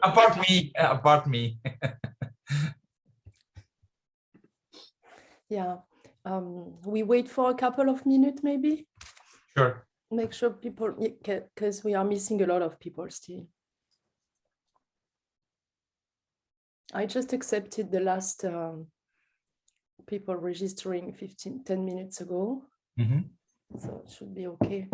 Apart me. Yeah, we wait for a couple of minutes, maybe. Sure. Make sure people, because we are missing a lot of people still. I just accepted the last people registering 10 minutes ago. Mm-hmm. So it should be okay.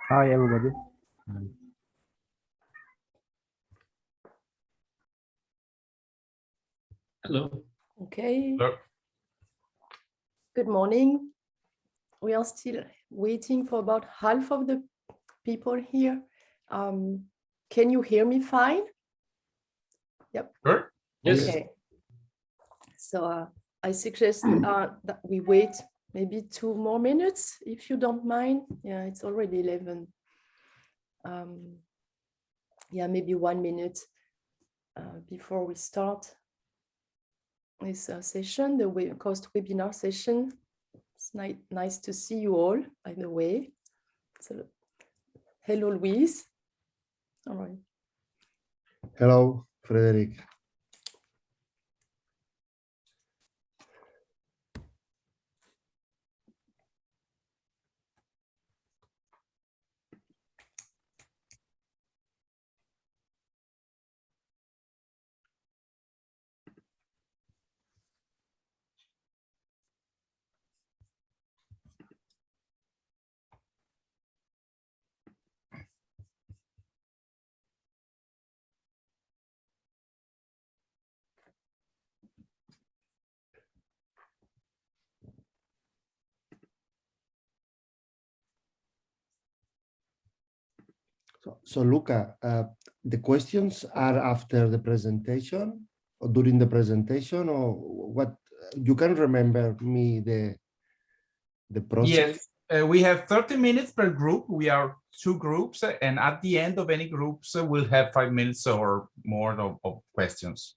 Hi, everybody. Hello. Okay. Hello. Good morning. We are still waiting for about half of the people here. Can you hear me fine? Yep. Sure. Yes. Okay. So I suggest that we wait maybe 2 more minutes, if you don't mind. Yeah, it's already 11. Yeah, maybe 1 minute before we start this session, the COST webinar session. It's nice to see you all, by the way. So, hello, Louise. All right. Hello, Frederic. So Luca, the questions are after the presentation or during the presentation, or what? You can remember me the process? Yes, we have 30 minutes per group. We are 2 groups, and at the end of any groups, we'll have 5 minutes or more of questions.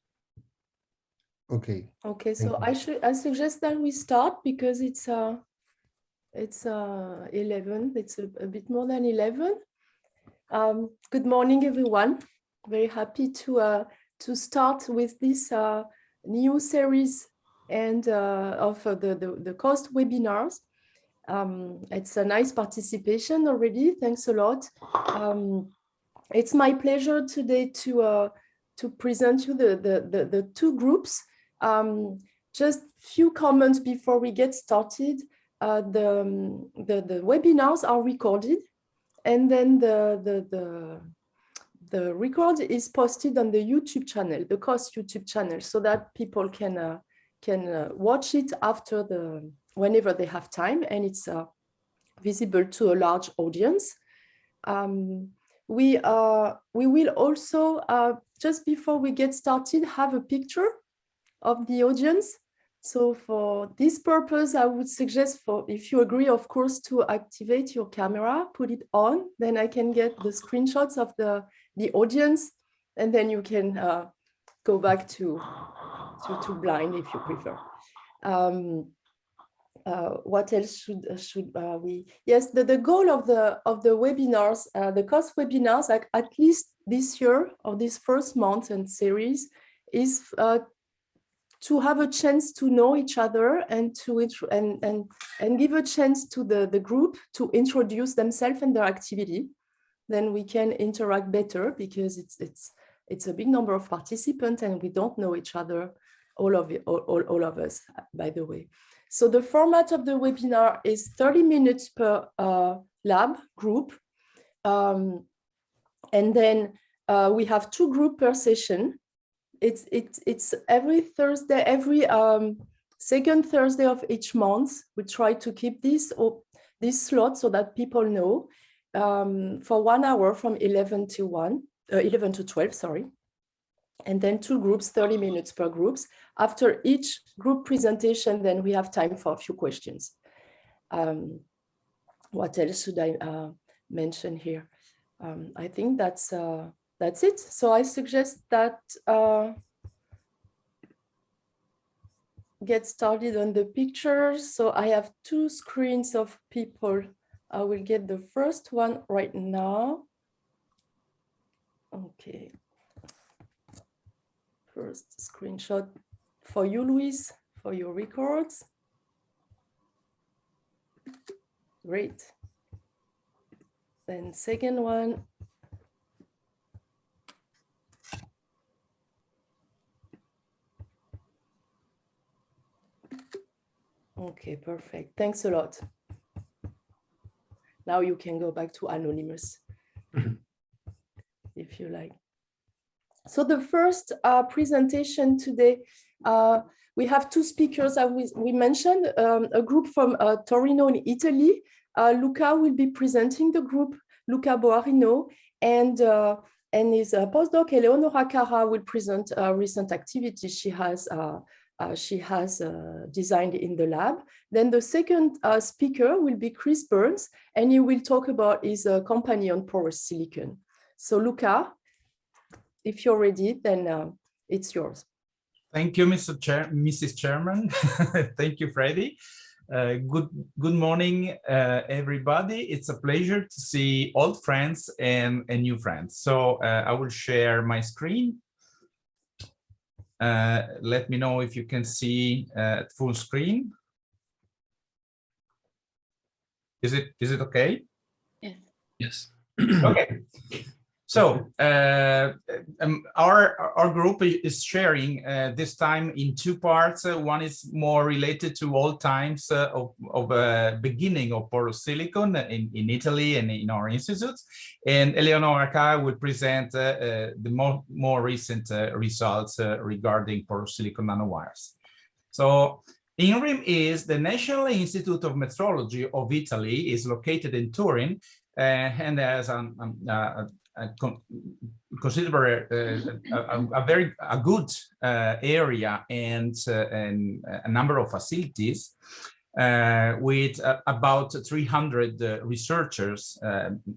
Okay. Okay, so I suggest that we start because it's 11. It's a bit more than 11. Good morning, everyone. Very happy to start with this new series and of the COST webinars. It's a nice participation already. Thanks a lot. It's my pleasure today to present you the 2 groups. Just few comments before we get started. The webinars are recorded, and then the record is posted on the YouTube channel, the COST YouTube channel, so that people can watch it after whenever they have time, and it's visible to a large audience. We will also, just before we get started, have a picture of the audience. So for this purpose, I would suggest, for, if you agree, of course, to activate your camera, put it on, then I can get the screenshots of the audience, and then you can go back to blind if you prefer. What else should we? Yes, the goal of the webinars, the COS webinars, at least this year or this first month and series, is to have a chance to know each other and to and give a chance to the group to introduce themselves and their activity. Then we can interact better, because it's a big number of participants and we don't know each other, all of us, by the way. So the format of the webinar is 30 minutes per lab group. And then we have 2 groups per session. It's every Thursday, every second Thursday of each month. We try to keep this slot so that people know, for 1 hour from 11 to 12, sorry. And then 2 groups, 30 minutes per groups. After each group presentation, then we have time for a few questions. What else should I mention here? I think that's it. So I suggest that get started on the pictures. So I have 2 screens of people. I will get the first one right now. Okay. First screenshot for you, Luis, for your records. Great. Then second one. Okay, perfect. Thanks a lot. Now you can go back to anonymous if you like. So the first presentation today, we have 2 speakers. We mentioned a group from Torino in Italy. Luca will be presenting the group, Luca Boarino, and his postdoc, Eleonora Cara, will present recent activities she has designed in the lab. Then the second speaker will be Chris Burns, and he will talk about his company on porous silicon. So Luca, if you're ready, then it's yours. Thank you, Mrs. Chairman. Thank you, Freddie. Good morning, everybody. It's a pleasure to see old friends and new friends. So I will share my screen. Let me know if you can see full screen. Is it okay? Yes. Yes. Okay. So our group is sharing this time in 2 parts. One is more related to old times of beginning of porous silicon in Italy and in our institutes. And Eleonora Cara will present the more recent results regarding porous silicon nanowires. So INRIM is the National Institute of Metrology of Italy, is located in Turin, and has consider a good area and a number of facilities with about 300 researchers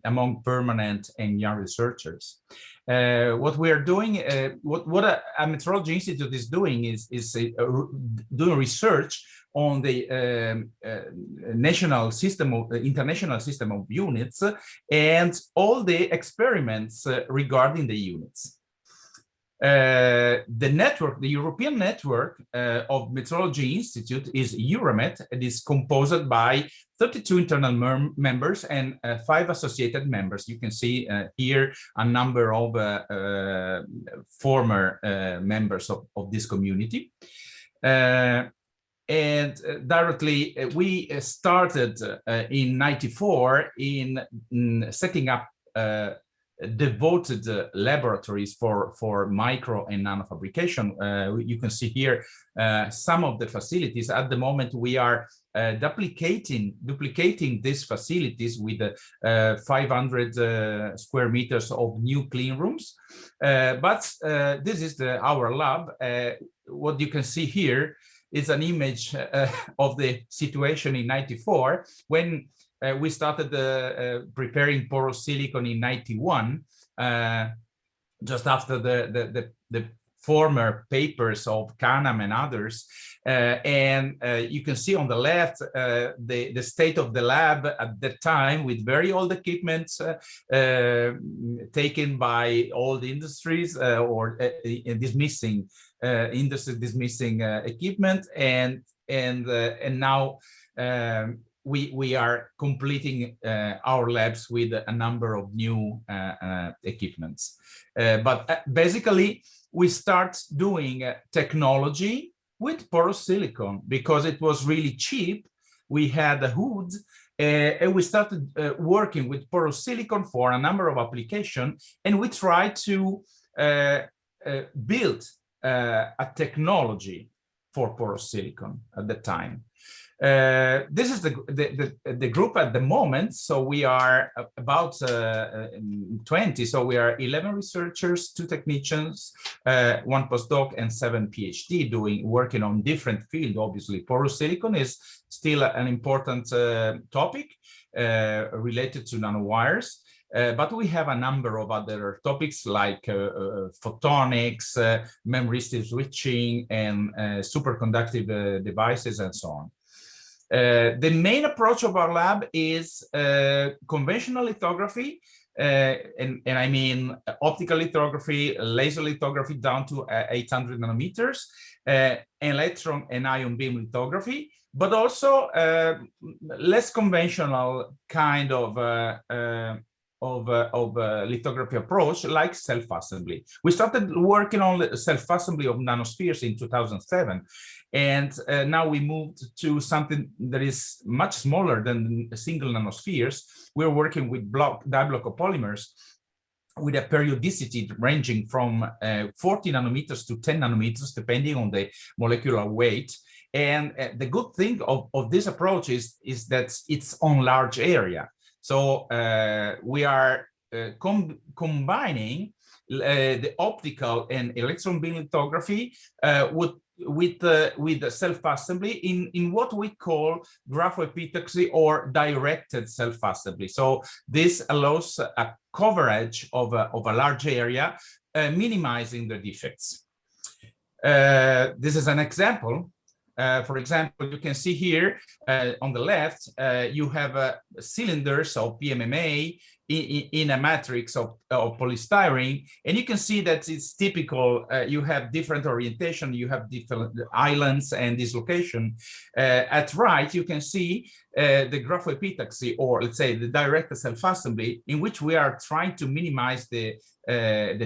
among permanent and young researchers. What we are doing, what a metrology institute is doing is doing research on the national system of international system of units and all the experiments regarding the units. The network, the European network of Metrology Institute is Euromet. It is composed by 32 internal members and 5 associated members. You can see here a number of former members of this community. And directly, we started in '94 in setting up devoted laboratories for micro and nano fabrication. You can see here some of the facilities. At the moment, we are duplicating these facilities with 500 square meters of new clean rooms. But this is our lab. What you can see here is an image of the situation in 94 when we started preparing porous silicon in 91, just after the former papers of Canham and others. You can see on the left the state of the lab at that time with very old equipment taken by old industries or dismissing industries dismissing equipment, and now we are completing our labs with a number of new equipments. But basically, we start doing technology with porous silicon because it was really cheap. We had a hood, and we started working with porous silicon for a number of applications, and we tried to build a technology for porous silicon at the time. This is the group at the moment. So we are about 20. So we are 11 researchers, 2 technicians, 1 postdoc, and 7 PhD working on different fields. Obviously, porous silicon is still an important topic related to nanowires. But we have a number of other topics like photonics, memoristic switching, and superconductive devices, and so on. The main approach of our lab is conventional lithography, and I mean optical lithography, laser lithography down to 800 nanometers, electron and ion beam lithography, but also less conventional kind of lithography approach like self-assembly. We started working on self-assembly of nanospheres in 2007. And now we moved to something that is much smaller than single nanospheres. We're working with diblock polymers with a periodicity ranging from 40 nanometers to 10 nanometers, depending on the molecular weight. And the good thing of this approach is that it's on large area. So we are combining the optical and electron beam lithography with the self-assembly in what we call graphopitaxy or directed self-assembly. So this allows a coverage of a large area, minimizing the defects. This is an example. For example, you can see here on the left, you have cylinders of PMMA in a matrix of polystyrene, and you can see that it's typical. You have different orientation, you have different islands and dislocation. At right, you can see the graphopitaxy, or let's say the direct self-assembly, in which we are trying to minimize the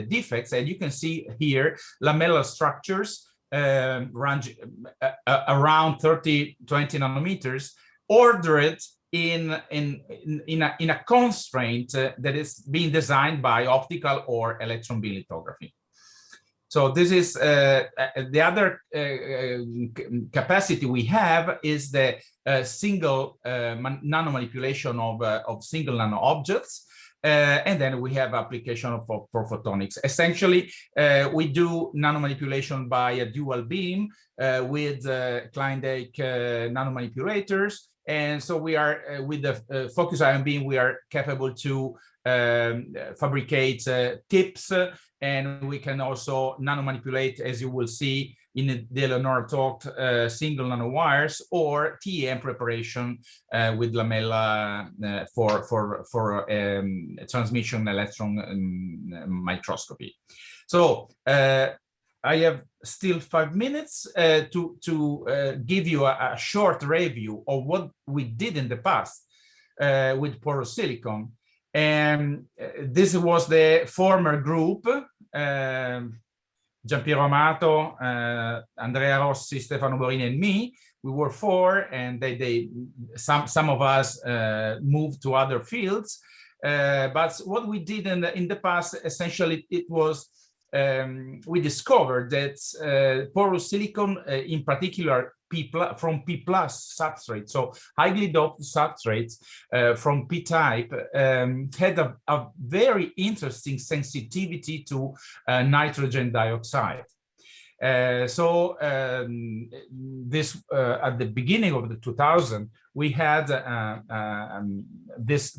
defects. And you can see here lamellar structures range around 20 nanometers, ordered in a constraint that is being designed by optical or electron beam lithography. So this is the other capacity we have is the single nanomanipulation of single nano objects. And then we have application for photonics. Essentially, we do nanomanipulation by a dual beam with Klein-Dake nanomanipulators. And so we are, with the focus ion beam, we are capable to fabricate tips, and we can also nanomanipulate, as you will see in the Eleonora talk, single nanowires or TEM preparation with lamella for transmission electron microscopy. So I have still 5 minutes to give you a short review of what we did in the past with porous silicon. And this was the former group, Giampiero Amato, Andrea Rossi, Stefano Borini, and me. We were 4, and some of us moved to other fields. But what we did in the past, essentially, it was we discovered that porous silicon, in particular from P+ substrate, so highly doped substrates from P-type, had a very interesting sensitivity to nitrogen dioxide. This at the beginning of the 2000, we had this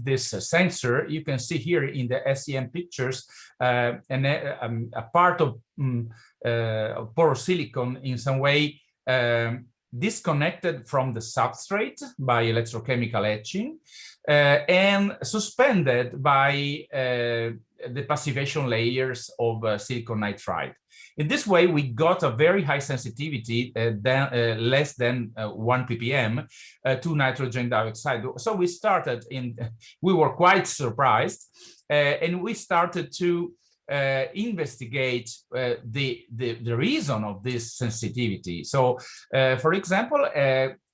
sensor. You can see here in the SEM pictures, and a part of porosilicon in some way disconnected from the substrate by electrochemical etching and suspended by the passivation layers of silicon nitride. In this way, we got a very high sensitivity, less than 1 ppm to nitrogen dioxide. So we were quite surprised, and we started to investigate the reason of this sensitivity. So, for example,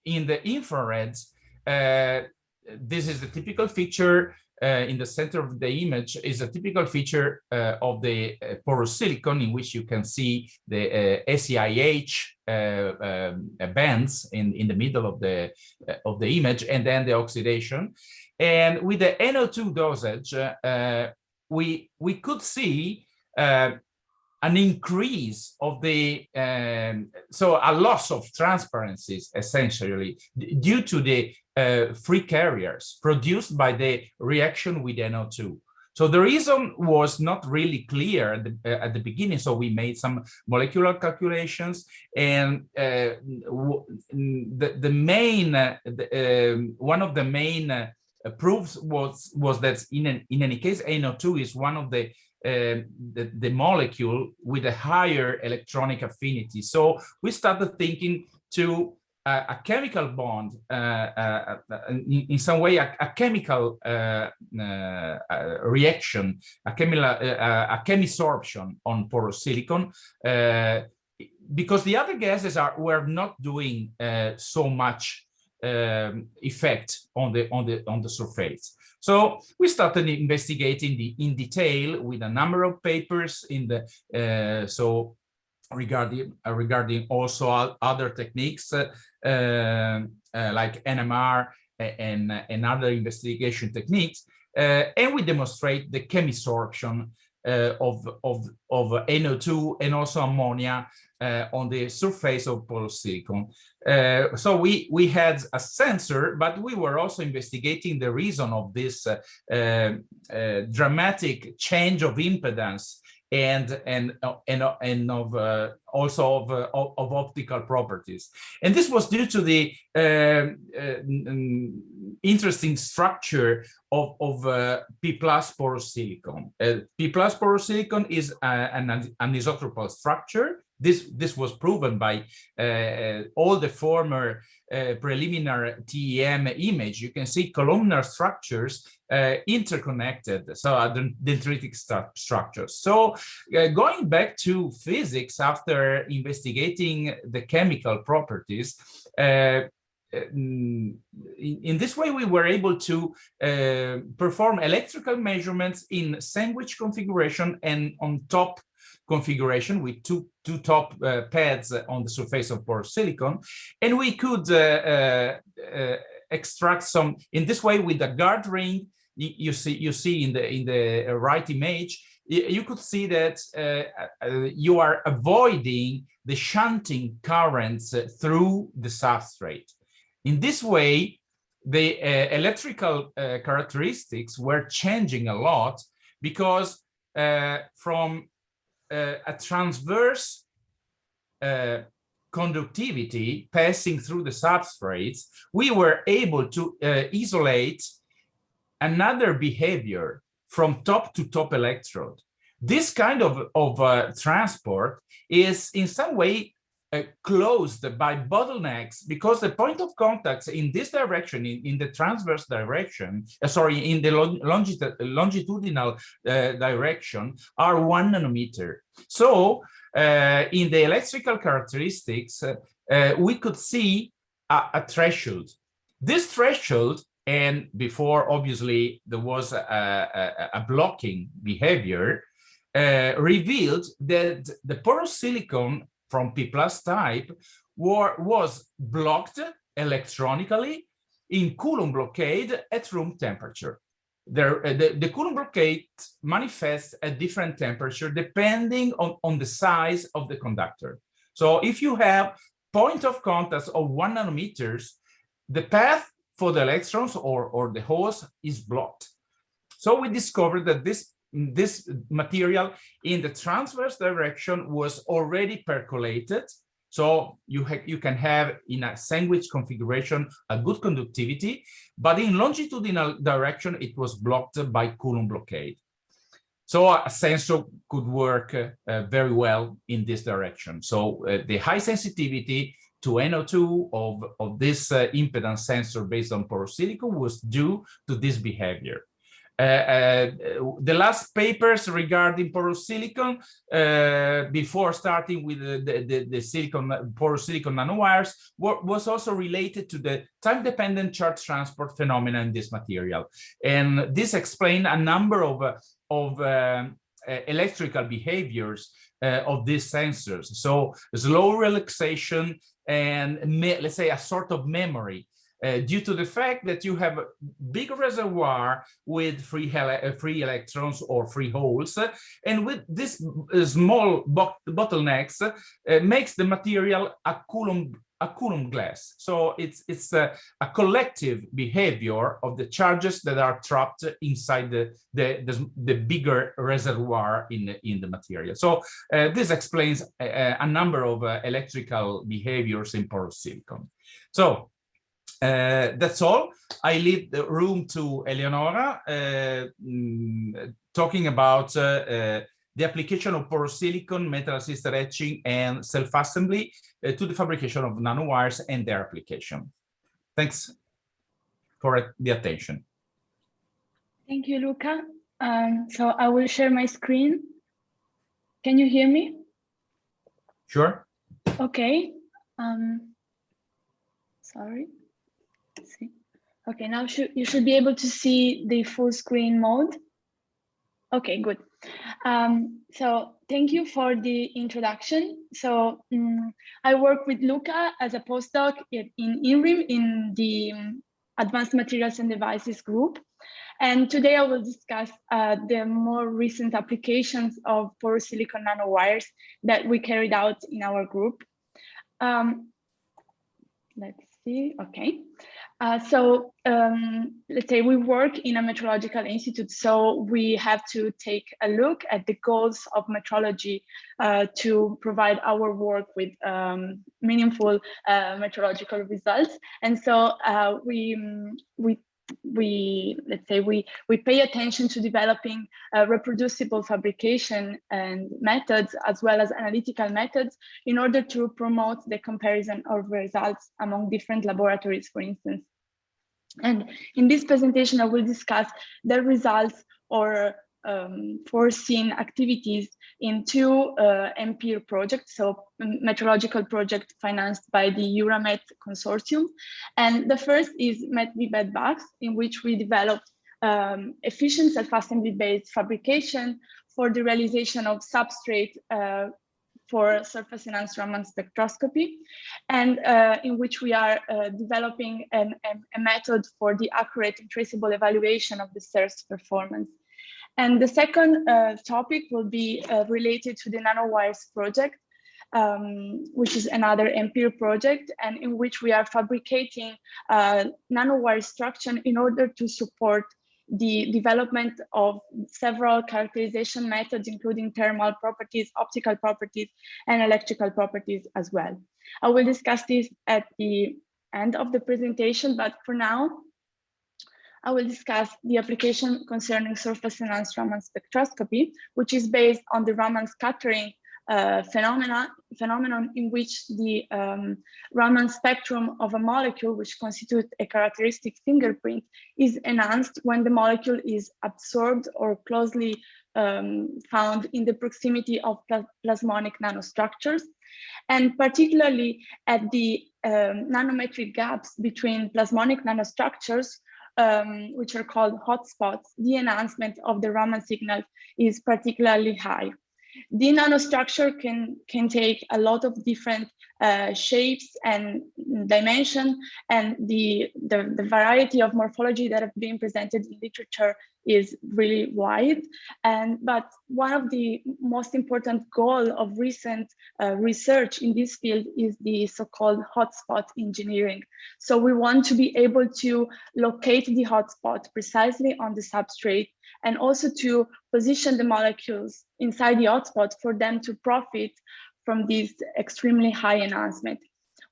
in the infrared, this is the typical feature. In the center of the image is a typical feature of the porosilicon, in which you can see the SEIH bands in the middle of the image, and then the oxidation. And with the NO2 dosage, we could see an increase of the, so a loss of transparencies, essentially, due to the free carriers produced by the reaction with NO2. So the reason was not really clear at the beginning. So we made some molecular calculations, and one of the main proofs was that in any case, NO2 is one of the molecule with a higher electronic affinity. So we started thinking to a chemical bond, in some way, a chemical reaction, a chemisorption on porosilicon, because the other gases were not doing so much effect on the surface. So we started investigating in detail with a number of papers in the regarding also other techniques like NMR and other investigation techniques, and we demonstrate the chemisorption of NO2 and also ammonia on the surface of porosilicon. So we had a sensor, but we were also investigating the reason of this dramatic change of impedance and of also of optical properties. And this was due to the interesting structure of P+ porosilicon. P+ porosilicon is an anisotropal structure. This was proven by all the former preliminary TEM image. You can see columnar structures interconnected, so dendritic structures. So going back to physics, after investigating the chemical properties, in this way, we were able to perform electrical measurements in sandwich configuration and on top configuration with two top pads on the surface of porosilicon, and we could extract some in this way with a guard ring. You see in the right image, you could see that you are avoiding the shunting currents through the substrate. In this way, the electrical characteristics were changing a lot, because from a transverse conductivity passing through the substrates, we were able to isolate another behavior from top to top electrode. This kind of transport is in some way closed by bottlenecks, because the point of contacts in this direction, in the transverse direction, in the longitudinal direction, are 1 nanometer. So in the electrical characteristics, we could see a threshold. This threshold, and before obviously there was a blocking behavior, revealed that the porosilicon from P+ type was blocked electronically in Coulomb blockade at room temperature. The Coulomb blockade manifests at different temperature depending on the size of the conductor. So if you have point of contact of 1 nanometers, the path for the electrons or the holes is blocked. So we discovered that this material in the transverse direction was already percolated. So you can have in a sandwich configuration a good conductivity, but in longitudinal direction, it was blocked by Coulomb blockade. So a sensor could work very well in this direction. So the high sensitivity to NO2 of this impedance sensor based on porosilicon was due to this behavior. The last papers regarding porosilicon, before starting with the porosilicon nanowires, was also related to the time-dependent charge transport phenomena in this material. And this explained a number of electrical behaviors of these sensors. So slow relaxation and let's say a sort of memory. Due to the fact that you have a big reservoir with free electrons or free holes, and with this small bottlenecks makes the material a Coulomb glass. So it's a collective behavior of the charges that are trapped inside the bigger reservoir in the material. So this explains a number of electrical behaviors in porosilicon. So that's all. I leave the room to Eleonora, talking about the application of porosilicon, metal-assisted etching, and self-assembly to the fabrication of nanowires and their application. Thanks for the attention. Thank you, Luca. So I will share my screen. Can you hear me? Sure. Okay. Sorry. Let's see. Okay, now you should be able to see the full screen mode. Okay, good. So thank you for the introduction. So I work with Luca as a postdoc in INRIM in the Advanced Materials and Devices group. And today I will discuss the more recent applications of porosilicon nanowires that we carried out in our group. Let's see, okay. So let's say we work in a metrological institute, so we have to take a look at the goals of metrology to provide our work with meaningful metrological results. And so we pay attention to developing reproducible fabrication and methods, as well as analytical methods, in order to promote the comparison of results among different laboratories, for instance. And in this presentation, I will discuss the results or foreseen activities in two MPIR projects, so metrological project financed by the Euramet consortium. And the first is MET-V-BED-BAX, in which we developed efficient self-assembly based fabrication for the realization of substrate for surface-enhanced Raman spectroscopy, and in which we are developing a method for the accurate and traceable evaluation of the CERS performance. And the second topic will be related to the nanowires project, which is another MPIR project, and in which we are fabricating nanowire structure in order to support the development of several characterization methods, including thermal properties, optical properties, and electrical properties as well. I will discuss this at the end of the presentation, but for now, I will discuss the application concerning surface-enhanced Raman spectroscopy, which is based on the Raman scattering phenomenon in which the Raman spectrum of a molecule, which constitutes a characteristic fingerprint, is enhanced when the molecule is absorbed or closely found in the proximity of plasmonic nanostructures, and particularly at the nanometric gaps between plasmonic nanostructures, which are called hotspots. The enhancement of the Raman signal is particularly high. The nanostructure can take a lot of different shapes and dimension, and the variety of morphology that have been presented in literature is really wide. But one of the most important goal of recent research in this field is the so-called hotspot engineering. So we want to be able to locate the hotspot precisely on the substrate, and also to position the molecules inside the hotspot for them to profit from this extremely high enhancement.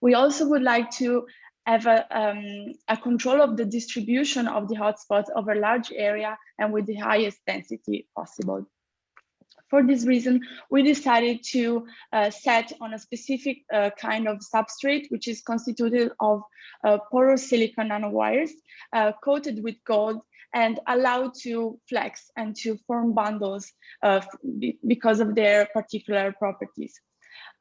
We also would like to have a control of the distribution of the hotspots over a large area and with the highest density possible. For this reason, we decided to set on a specific kind of substrate, which is constituted of porous silicon nanowires coated with gold and allowed to flex and to form bundles because of their particular properties.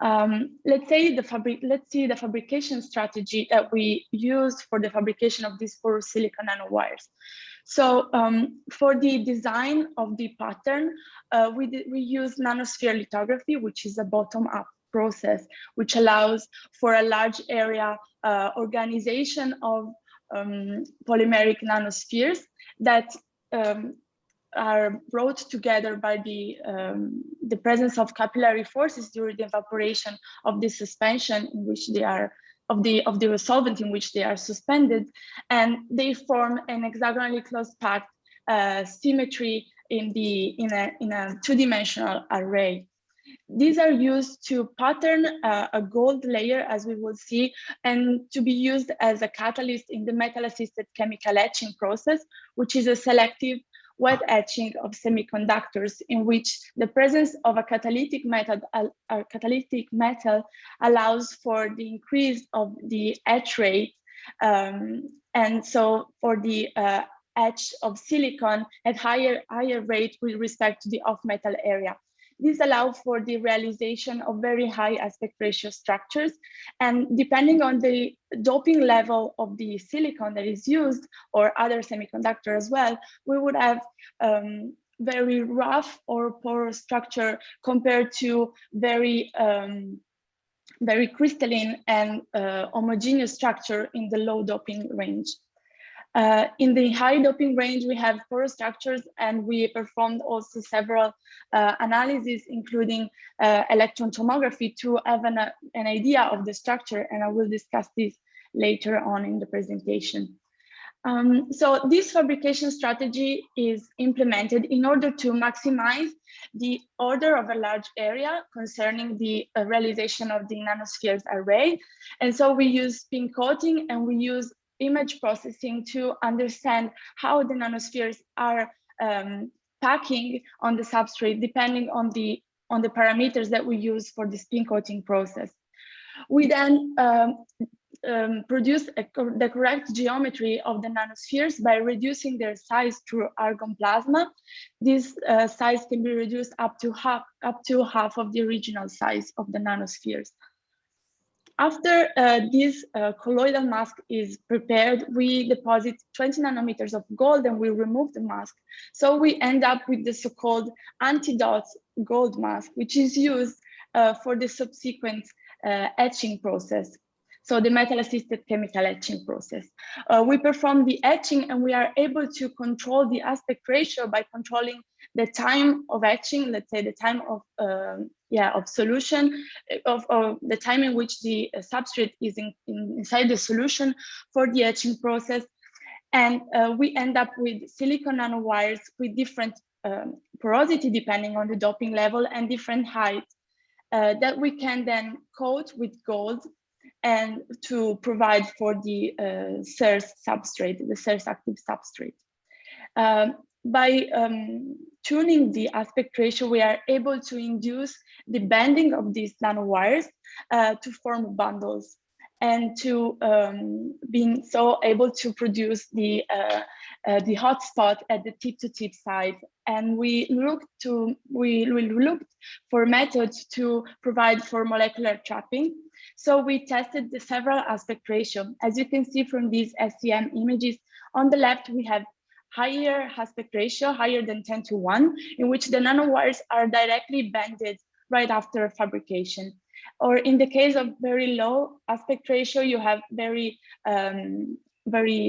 Let's see the fabrication strategy that we used for the fabrication of these porous silicon nanowires. So for the design of the pattern, we use nanosphere lithography, which is a bottom-up process, which allows for a large area organization of polymeric nanospheres that are brought together by the presence of capillary forces during the evaporation of the suspension in which they are, of the solvent in which they are suspended, and they form an hexagonally closed packed symmetry in a two-dimensional array. These are used to pattern a gold layer, as we will see, and to be used as a catalyst in the metal-assisted chemical etching process, which is a selective wet etching of semiconductors in which the presence of a catalytic metal allows for the increase of the etch rate, and so for the etch of silicon at higher rate with respect to the off-metal area. These allow for the realization of very high aspect ratio structures, and depending on the doping level of the silicon that is used, or other semiconductor as well, we would have very rough or porous structure compared to very crystalline and homogeneous structure in the low doping range. In the high doping range, we have porous structures, and we performed also several analyses, including electron tomography, to have an idea of the structure, and I will discuss this later on in the presentation. So this fabrication strategy is implemented in order to maximize the order of a large area concerning the realization of the nanospheres array. And so we use spin coating, and we use image processing to understand how the nanospheres are packing on the substrate, depending on the parameters that we use for the spin coating process. We then produce the correct geometry of the nanospheres by reducing their size through argon plasma. This size can be reduced up to half of the original size of the nanospheres. After this colloidal mask is prepared, we deposit 20 nanometers of gold, and we remove the mask. So we end up with the so-called anti-dot gold mask, which is used for the subsequent etching process. So the metal-assisted chemical etching process. We perform the etching, and we are able to control the aspect ratio by controlling the time of etching, let's say the time of solution, of the time in which the substrate is inside the solution for the etching process. And we end up with silicon nanowires with different porosity depending on the doping level and different height that we can then coat with gold, and to provide for the SERS substrate, the SERS active substrate. By tuning the aspect ratio, we are able to induce the bending of these nanowires to form bundles, and to being so able to produce the hotspot at the tip-to-tip side. And we looked for methods to provide for molecular trapping. So we tested the several aspect ratio. As you can see from these SEM images, on the left we have higher aspect ratio, higher than 10:1, in which the nanowires are directly bended right after fabrication. Or in the case of very low aspect ratio, you have very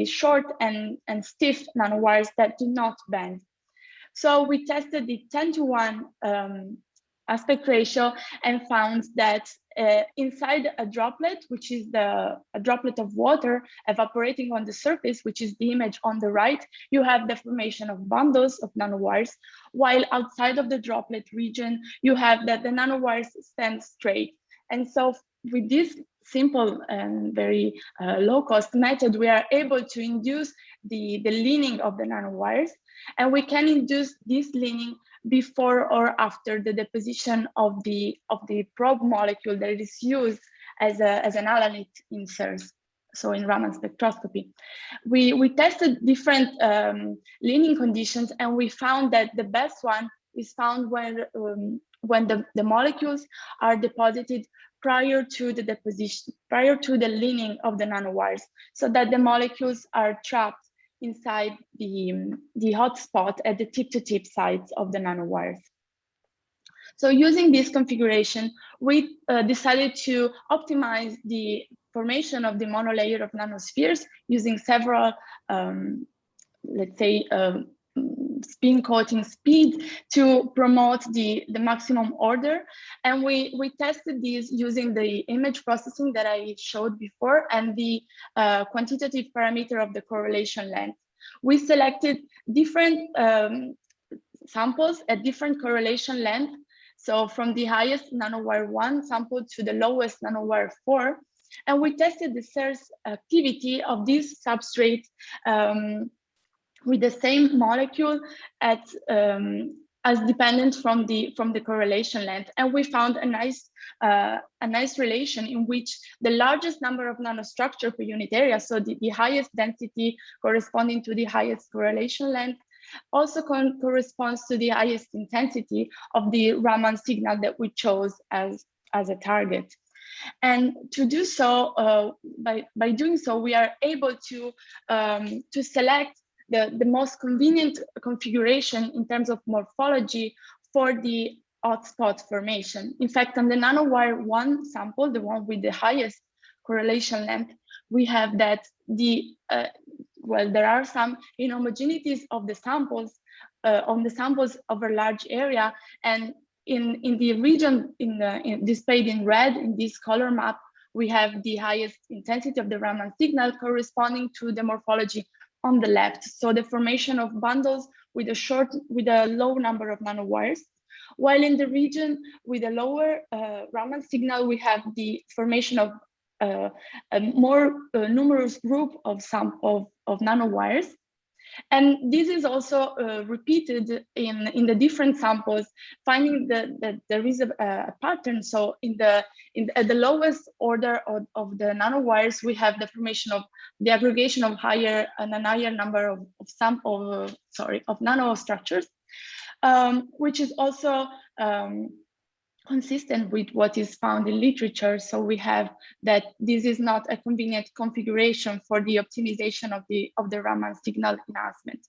short and stiff nanowires that do not bend. So we tested the 10:1 aspect ratio and found that inside a droplet, which is a droplet of water evaporating on the surface, which is the image on the right, you have the formation of bundles of nanowires, while outside of the droplet region, you have that the nanowires stand straight. And so with this simple and very low-cost method, we are able to induce the leaning of the nanowires, and we can induce this leaning before or after the deposition of the probe molecule that is used as an alanine in SERS, so in Raman spectroscopy. We tested different leaning conditions, and we found that the best one is found when the molecules are deposited prior to the deposition, prior to the leaning of the nanowires, so that the molecules are trapped inside the hotspot at the tip-to-tip sides of the nanowires. So using this configuration, we decided to optimize the formation of the monolayer of nanospheres using several, let's say, spin coating speed to promote the maximum order. And we tested these using the image processing that I showed before and the quantitative parameter of the correlation length. We selected different samples at different correlation length. So from the highest nanowire 1 sample to the lowest nanowire 4. And we tested the SERS activity of this substrate with the same molecule at as dependent from the correlation length, and we found a nice relation in which the largest number of nanostructure per unit area, so the highest density corresponding to the highest correlation length, also corresponds to the highest intensity of the Raman signal that we chose as a target. And to do so, by doing so, we are able to select the most convenient configuration in terms of morphology for the hotspot formation. In fact, on the nanowire 1 sample, the one with the highest correlation length, we have that well, there are some inhomogeneities of the samples on the samples over a large area, and in the region displayed in red in this color map, we have the highest intensity of the Raman signal corresponding to the morphology on the left. So the formation of bundles with a low number of nanowires, while in the region with a lower Raman signal, we have the formation of a more numerous group of nanowires. And this is also repeated in the different samples, finding that there is a pattern. So at the lowest order of the nanowires, we have the formation of the aggregation of a higher number of nanostructures, which is also consistent with what is found in literature. So we have that this is not a convenient configuration for the optimization of the Raman signal enhancement.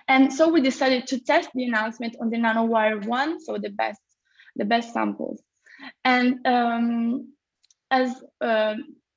And so we decided to test the enhancement on the nanowire 1, so the best samples. And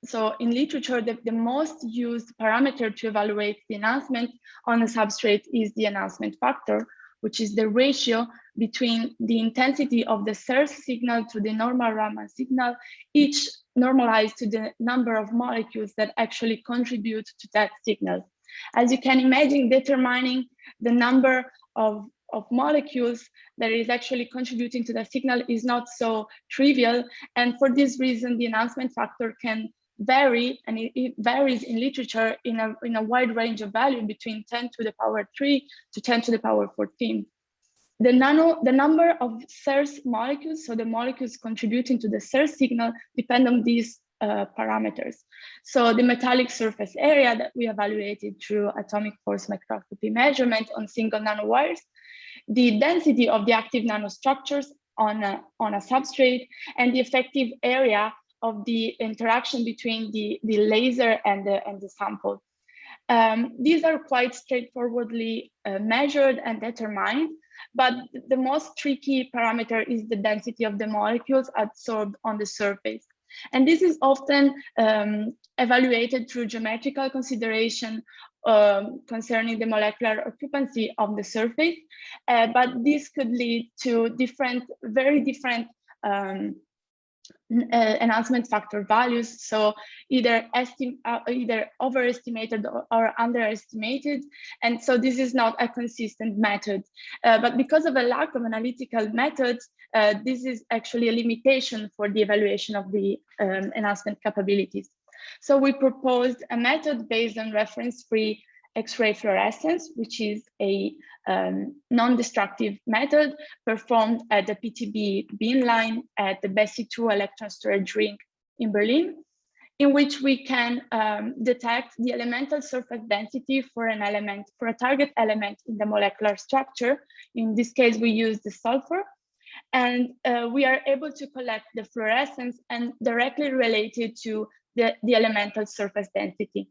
so in literature, the most used parameter to evaluate the enhancement on a substrate is the enhancement factor, which is the ratio between the intensity of the SERS signal to the normal Raman signal, each normalized to the number of molecules that actually contribute to that signal. As you can imagine, determining the number of molecules that is actually contributing to the signal is not so trivial. And for this reason, the enhancement factor can vary, and it varies in literature in a wide range of value between 10 to the power 3 to 10 to the power 14. The number of SERS molecules, so the molecules contributing to the SERS signal, depend on these parameters. So the metallic surface area that we evaluated through atomic force spectroscopy measurement on single nanowires, the density of the active nanostructures on a substrate, and the effective area of the interaction between the laser and the sample. These are quite straightforwardly measured and determined. but the most tricky parameter is the density of the molecules adsorbed on the surface. And this is often evaluated through geometrical consideration concerning the molecular occupancy of the surface, but this could lead to very different enhancement factor values, so either overestimated or underestimated, and so this is not a consistent method. But because of a lack of analytical methods, this is actually a limitation for the evaluation of the enhancement capabilities. So we proposed a method based on reference-free X-ray fluorescence, which is a non-destructive method performed at the PTB beam line at the Bessie 2 electron storage ring in Berlin, in which we can detect the elemental surface density for a target element in the molecular structure. In this case, we use the sulfur, and we are able to collect the fluorescence and directly related to the elemental surface density.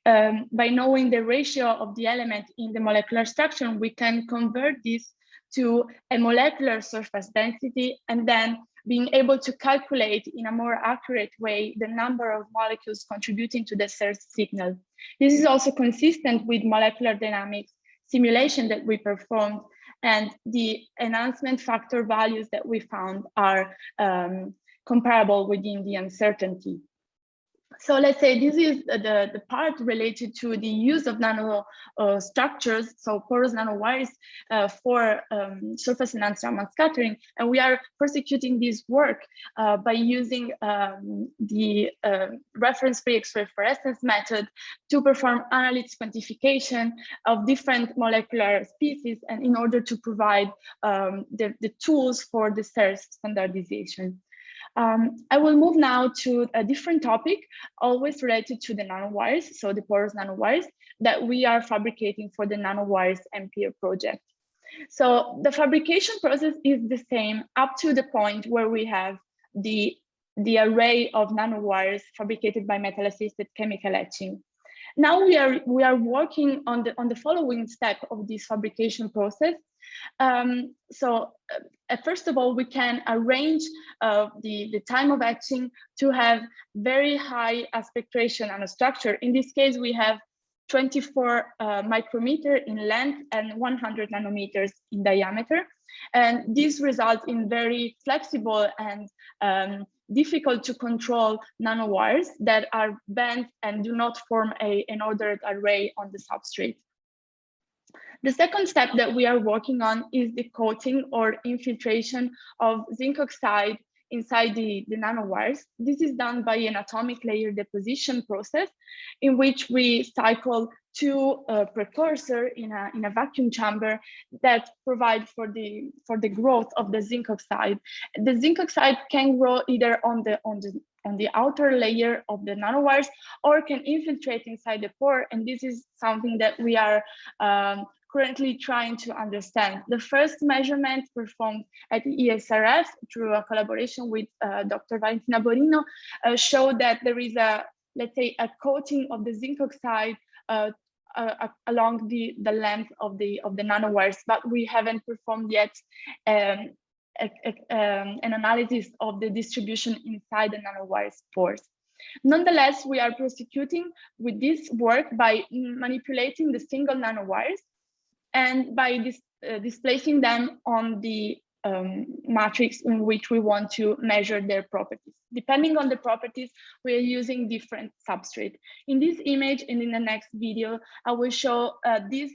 By knowing the ratio of the element in the molecular structure, we can convert this to a molecular surface density, and then being able to calculate in a more accurate way the number of molecules contributing to the SERS signal. This is also consistent with molecular dynamics simulation that we performed, and the enhancement factor values that we found are comparable within the uncertainty. So let's say this is the part related to the use of nano structures, so porous nanowires for surface enhanced Raman scattering. And we are prosecuting this work by using the reference-free X-ray fluorescence method to perform analytes quantification of different molecular species, and in order to provide the tools for the SERS standardization. I will move now to a different topic, always related to the nanowires, so the porous nanowires that we are fabricating for the nanowires MPA project. So the fabrication process is the same up to the point where we have the array of nanowires fabricated by metal-assisted chemical etching. Now we are working on the following step of this fabrication process. First of all, we can arrange the time of etching to have very high aspect ratio nanostructure. In this case, we have 24 micrometer in length and 100 nanometers in diameter. And this results in very flexible and difficult to control nanowires that are bent and do not form an ordered array on the substrate. The second step that we are working on is the coating or infiltration of zinc oxide inside the nanowires. This is done by an atomic layer deposition process in which we cycle two precursors in a vacuum chamber that provide for the growth of the zinc oxide. The zinc oxide can grow either on the outer layer of the nanowires or can infiltrate inside the pore, and this is something that we are currently trying to understand. The first measurement performed at the ESRF through a collaboration with Dr. Valentina Borino showed that there is let's say, a coating of the zinc oxide along the length of the nanowires, but we haven't performed yet an analysis of the distribution inside the nanowires pores. Nonetheless, we are prosecuting with this work by manipulating the single nanowires and by displacing them on the matrix in which we want to measure their properties. Depending on the properties, we are using different substrate. In this image and in the next video, I will show this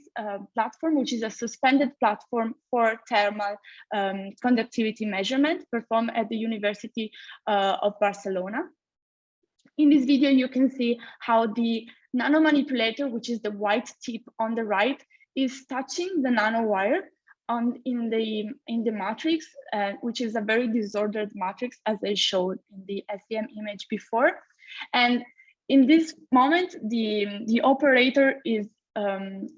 platform, which is a suspended platform for thermal conductivity measurement performed at the University of Barcelona. In this video, you can see how the nanomanipulator, which is the white tip on the right, is touching the nanowire in the matrix, which is a very disordered matrix, as I showed in the SEM image before. And in this moment, the operator is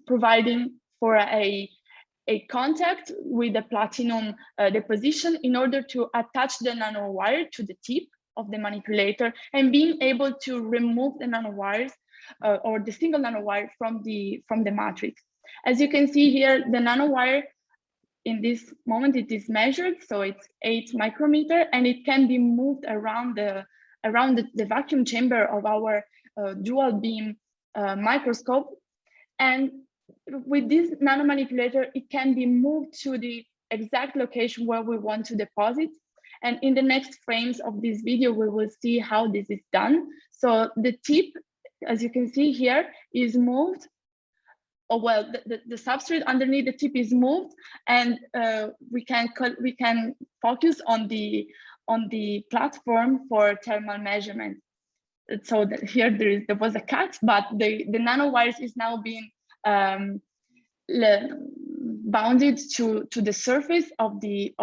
providing for a contact with the platinum deposition in order to attach the nanowire to the tip of the manipulator and being able to remove the nanowires or the single nanowire from the matrix. As you can see here, the nanowire in this moment it is measured, so it's 8 micrometer, and it can be moved around the vacuum chamber of our dual beam microscope. And with this nanomanipulator, it can be moved to the exact location where we want to deposit. And in the next frames of this video, we will see how this is done. So the tip, as you can see here, is moved. Oh, well, the substrate underneath the tip is moved, and we can focus on the platform for thermal measurement. So here there was a cut, but the nanowires is now being bounded to the surface of the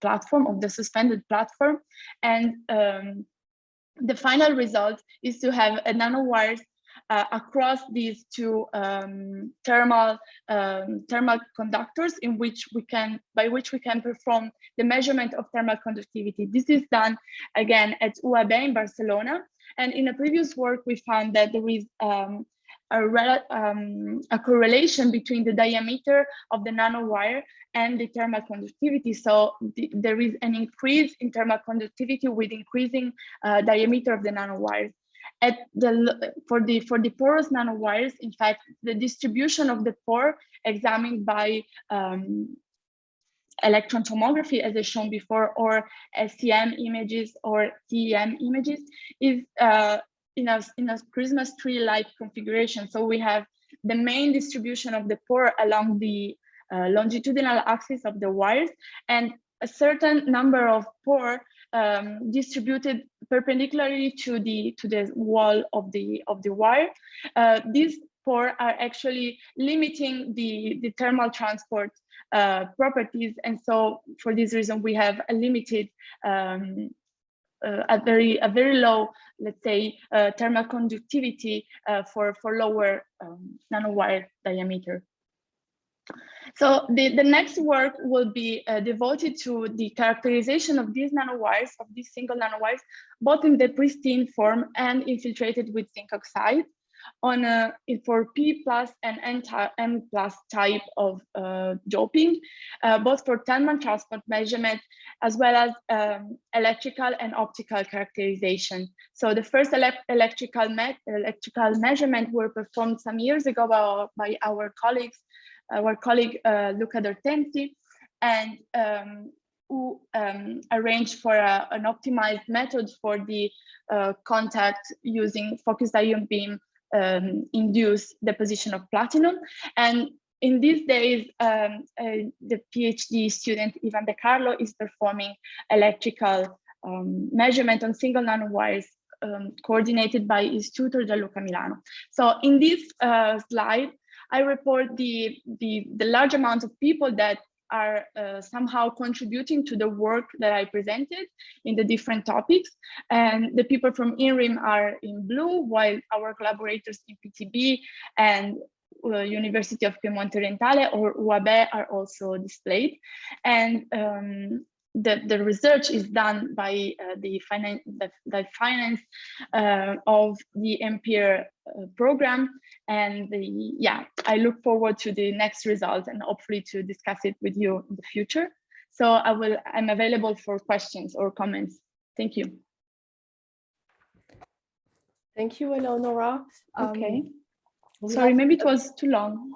platform, of the suspended platform, and the final result is to have a nanowires across these two thermal conductors, by which we can perform the measurement of thermal conductivity. This is done again at UAB in Barcelona, and in a previous work we found that there is a correlation between the diameter of the nanowire and the thermal conductivity. So there is an increase in thermal conductivity with increasing diameter of the nanowires. For the porous nanowires, in fact, the distribution of the pore examined by electron tomography, as I shown before, or SEM images or TEM images, is in a Christmas tree-like configuration. So we have the main distribution of the pore along the longitudinal axis of the wires, and a certain number of pore distributed perpendicularly to the wall of the wire. These pore are actually limiting the thermal transport properties, and so for this reason we have a limited a very low, let's say, thermal conductivity for lower nanowire diameter. So the next work will be devoted to the characterization of these nanowires, of these single nanowires, both in the pristine form and infiltrated with zinc oxide for P+ and N+ type of doping, both for thermal transport measurement as well as electrical and optical characterization. So the first electrical measurement were performed some years ago by our colleague Luca Dortensi, and who arranged for an optimized method for the contact using focused ion beam induced deposition of platinum. And in these days, the PhD student Ivan De Carlo is performing electrical measurement on single nanowires coordinated by his tutor Gianluca Milano. So in this slide, I report the large amount of people that are somehow contributing to the work that I presented in the different topics. And the people from INRIM are in blue, while our collaborators in PTB and University of Piemonte Orientale or UAB are also displayed. And the research is done by the finance of the Ampere program, and I look forward to the next results and hopefully to discuss it with you in the future. So I'm available for questions or comments. Thank you. Thank you, Eleonora. Okay. Sorry, maybe it was too long.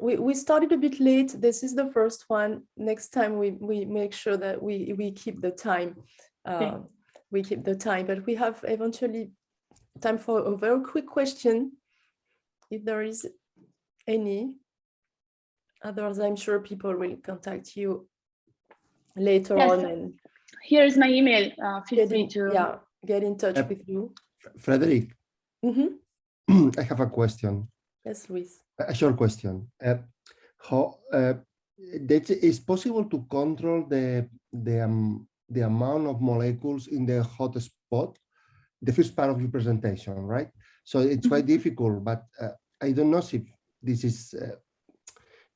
We started a bit late. This is the first one. Next time we make sure that we keep the time. Okay. We keep the time, but we have eventually time for a very quick question, if there is any. Otherwise, I'm sure people will contact you later on. And here is my email. Feel free to get in touch with you. Frederic, I have a question. Yes, Luis. A short question. How that is possible to control the amount of molecules in the hot spot? The first part of your presentation, right? So it's quite difficult, but I don't know if this is,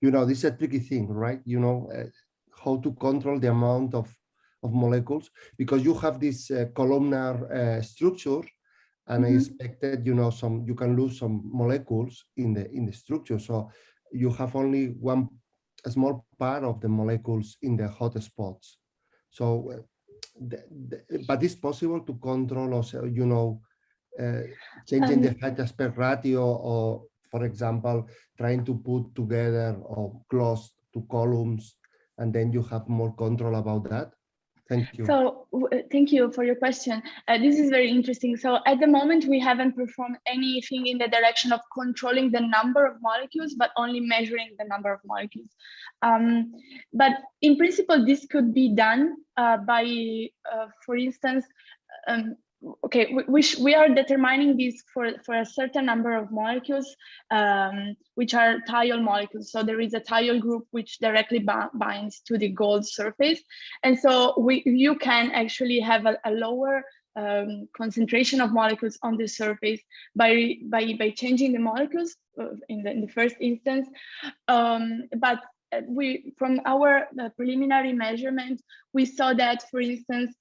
this is a tricky thing, right? How to control the amount of molecules, because you have this columnar structure, and I expected, you can lose some molecules in the structure. So you have only one a small part of the molecules in the hot spots. So, but it's possible to control also, you know, changing the height aspect ratio, or for example, trying to put together or close two columns, and then you have more control about that. Thank you. So thank you for your question. This is very interesting. So at the moment, we haven't performed anything in the direction of controlling the number of molecules, but only measuring the number of molecules. But in principle, this could be done by, for instance, okay, we are determining this for a certain number of molecules, which are thiol molecules. So there is a thiol group which directly binds to the gold surface. And so you can actually have a lower concentration of molecules on the surface by changing the molecules in the first instance. But from our preliminary measurement, we saw that, for instance,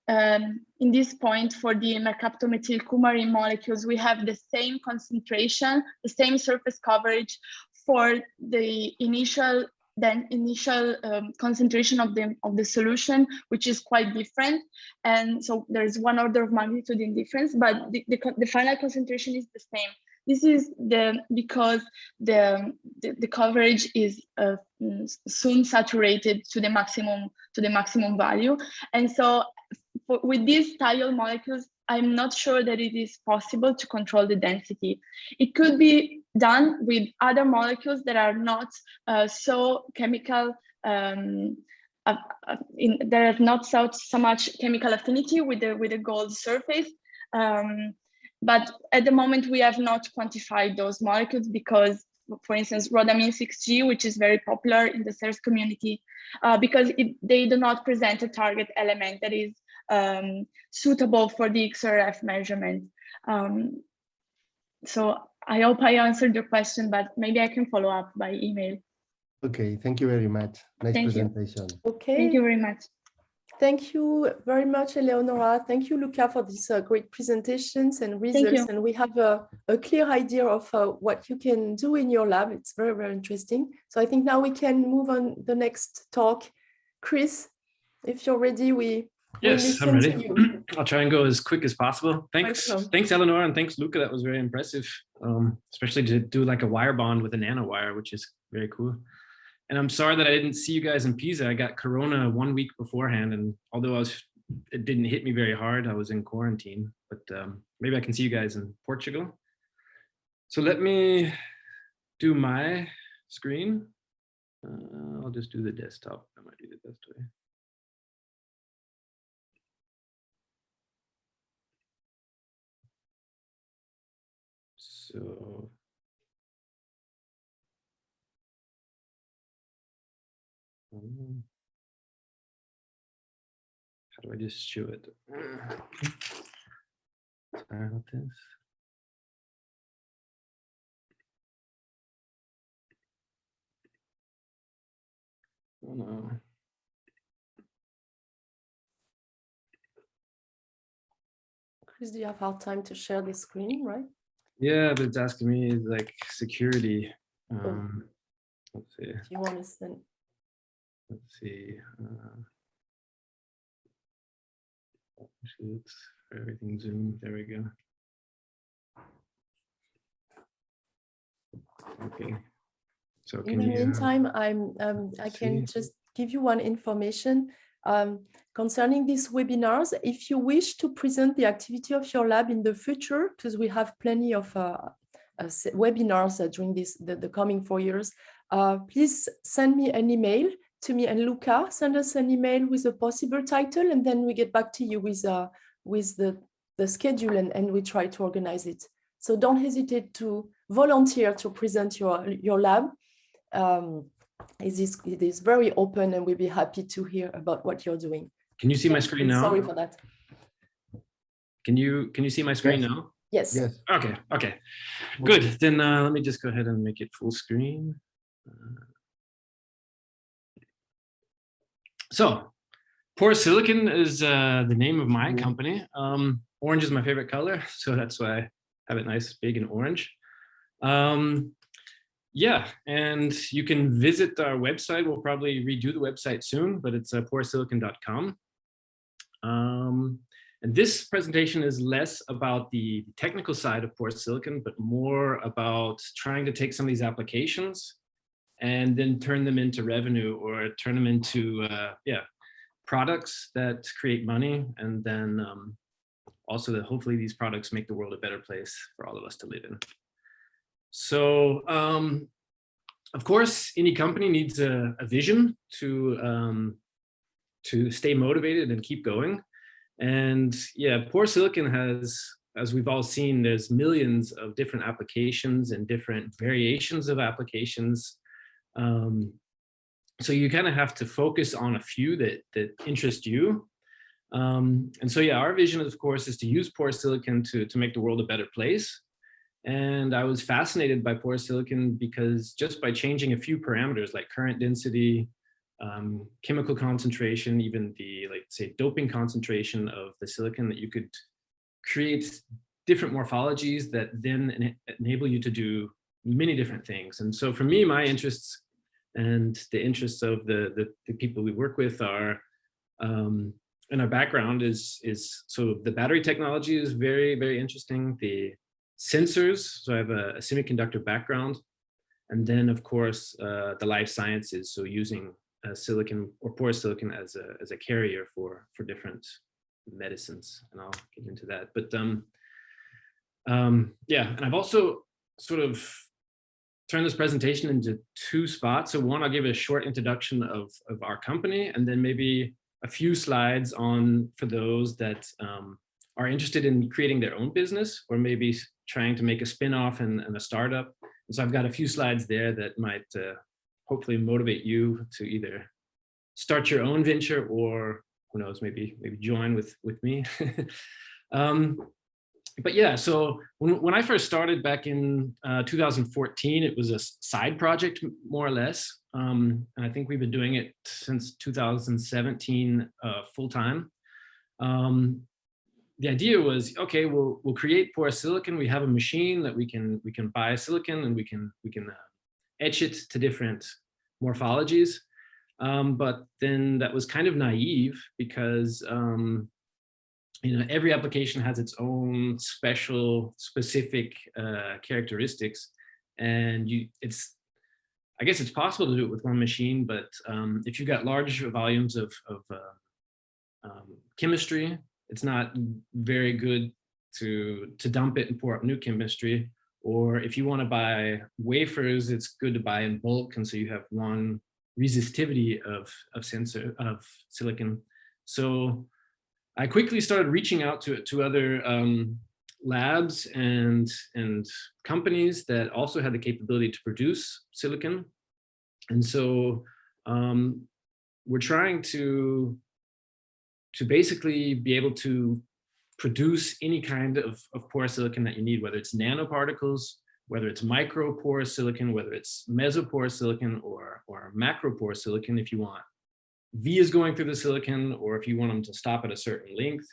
in this point for the mercaptomethylcoumarin molecules, we have the same concentration, the same surface coverage for the initial concentration of the solution, which is quite different. And so there's one order of magnitude in difference, but the final concentration is the same. This is because the coverage is soon saturated to the maximum value. And so with these thiol molecules, I'm not sure that it is possible to control the density. It could be done with other molecules that are not so chemical, that have not so much chemical affinity with the gold surface. But at the moment, we have not quantified those molecules because, for instance, rhodamine 6G, which is very popular in the CERS community, because they do not present a target element that is suitable for the XRF measurement. So I hope I answered your question, but maybe I can follow up by email. Okay, thank you very much. Nice presentation. Okay. Thank you very much. Thank you very much, Eleonora. Thank you, Luca, for these great presentations and results. And we have a clear idea of what you can do in your lab. It's very, very interesting. So I think now we can move on the next talk. Chris, if you're ready, Yes, I'm ready. I'll try and go as quick as possible. Thanks, Eleonora, and thanks, Luca. That was very impressive, especially to do like a wire bond with a nanowire, which is very cool. And I'm sorry that I didn't see you guys in Pisa. I got Corona 1 week beforehand, and although it didn't hit me very hard, I was in quarantine. But maybe I can see you guys in Portugal. So let me do my screen. I'll just do the desktop. That might be the best way. So how do I just show it? Sorry about this. Oh no. Chris, do you have hard time to share the screen, right? Yeah, but it's asking me like security. Let's see. Do you want to send? Let's see. Actually, it's for everything Zoom. There we go. Okay. So in the meantime, I can just give you one information concerning these webinars. If you wish to present the activity of your lab in the future, because we have plenty of webinars during the coming 4 years, please send me an email to me and Luca. Send us an email with a possible title, and then we get back to you with the schedule, and we try to organize it. So don't hesitate to volunteer to present your lab. It is very open, and we'll be happy to hear about what you're doing. Can you see my screen now? Sorry for that. Can you see my screen now? Yes. Yes. Okay. Good. Then let me just go ahead and make it full screen. So, Porous Silicon is the name of my company. Orange is my favorite color, so that's why I have it nice, big, and orange. Yeah, and you can visit our website. We'll probably redo the website soon, but it's poresilicon.com. And this presentation is less about the technical side of porous silicon, but more about trying to take some of these applications and then turn them into revenue, or turn them into products that create money, and then also that hopefully these products make the world a better place for all of us to live in. So of course, any company needs a vision to stay motivated and keep going. And yeah, porous silicon has, as we've all seen, there's millions of different applications and different variations of applications. So you kind of have to focus on a few that interest you. And so yeah, our vision, of course, is to use porous silicon to make the world a better place. And I was fascinated by porous silicon because just by changing a few parameters like current density, chemical concentration, even the, like, say, doping concentration of the silicon, that you could create different morphologies that then enable you to do many different things. And so for me, my interests and the interests of the people we work with are, and our background is so the battery technology is very, very interesting. The sensors, so I have a semiconductor background, and then of course the life sciences, so using silicon or porous silicon as a carrier for different medicines, and I'll get into that. But yeah, and I've also sort of turned this presentation into two spots. So one, I'll give a short introduction of our company, and then maybe a few slides on for those that are interested in creating their own business, or maybe trying to make a spin-off and a startup. And so I've got a few slides there that might hopefully motivate you to either start your own venture, or who knows, maybe join with me. But yeah, so when I first started back in 2014, it was a side project, more or less. And I think we've been doing it since 2017 full time. The idea was, okay, we'll create porous silicon. We have a machine that we can buy silicon, and we can etch it to different morphologies. But then that was kind of naive, because you know, every application has its own specific characteristics, and I guess it's possible to do it with one machine, but if you've got large volumes of chemistry, it's not very good to dump it and pour up new chemistry. Or if you want to buy wafers, it's good to buy in bulk, and so you have one resistivity of silicon. So I quickly started reaching out to other labs and companies that also had the capability to produce silicon. And so we're trying to basically be able to produce any kind of porous silicon that you need, whether it's nanoparticles, whether it's microporous silicon, whether it's mesoporous silicon, or macroporous silicon, if you want vias going through the silicon, or if you want them to stop at a certain length,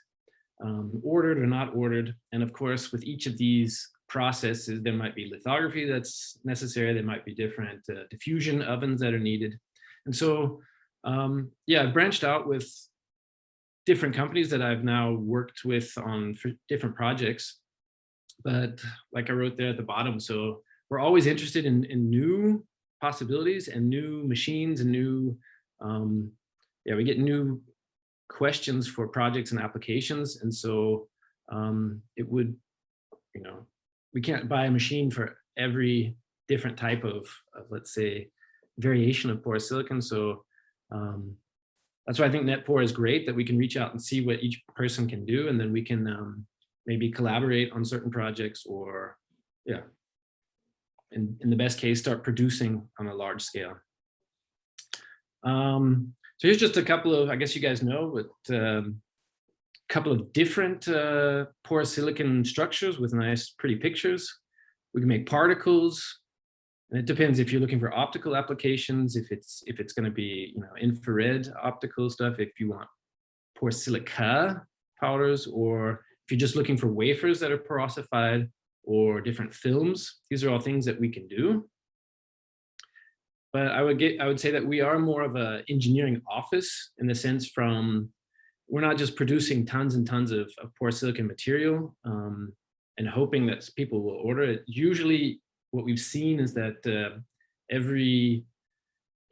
ordered or not ordered. And of course, with each of these processes, there might be lithography that's necessary. There might be different diffusion ovens that are needed. And so, yeah, I've branched out with different companies that I've now worked with on for different projects. But like I wrote there at the bottom, so we're always interested in new possibilities and new machines and new, yeah, we get new questions for projects and applications. And so it would, you know, we can't buy a machine for every different type of let's say, variation of porous silicon. So that's why I think Netpore is great, that we can reach out and see what each person can do, and then we can maybe collaborate on certain projects, or yeah, in the best case, start producing on a large scale. So here's just a couple of, I guess you guys know, but a couple of different porous silicon structures with nice, pretty pictures. We can make particles, and it depends if you're looking for optical applications, if it's going to be, you know, infrared optical stuff, if you want porous silica powders, or if you're just looking for wafers that are porosified, or different films. These are all things that we can do. but I would say that we are more of an engineering office in the sense from, we're not just producing tons and tons of porosilicon material and hoping that people will order it. Usually what we've seen is that every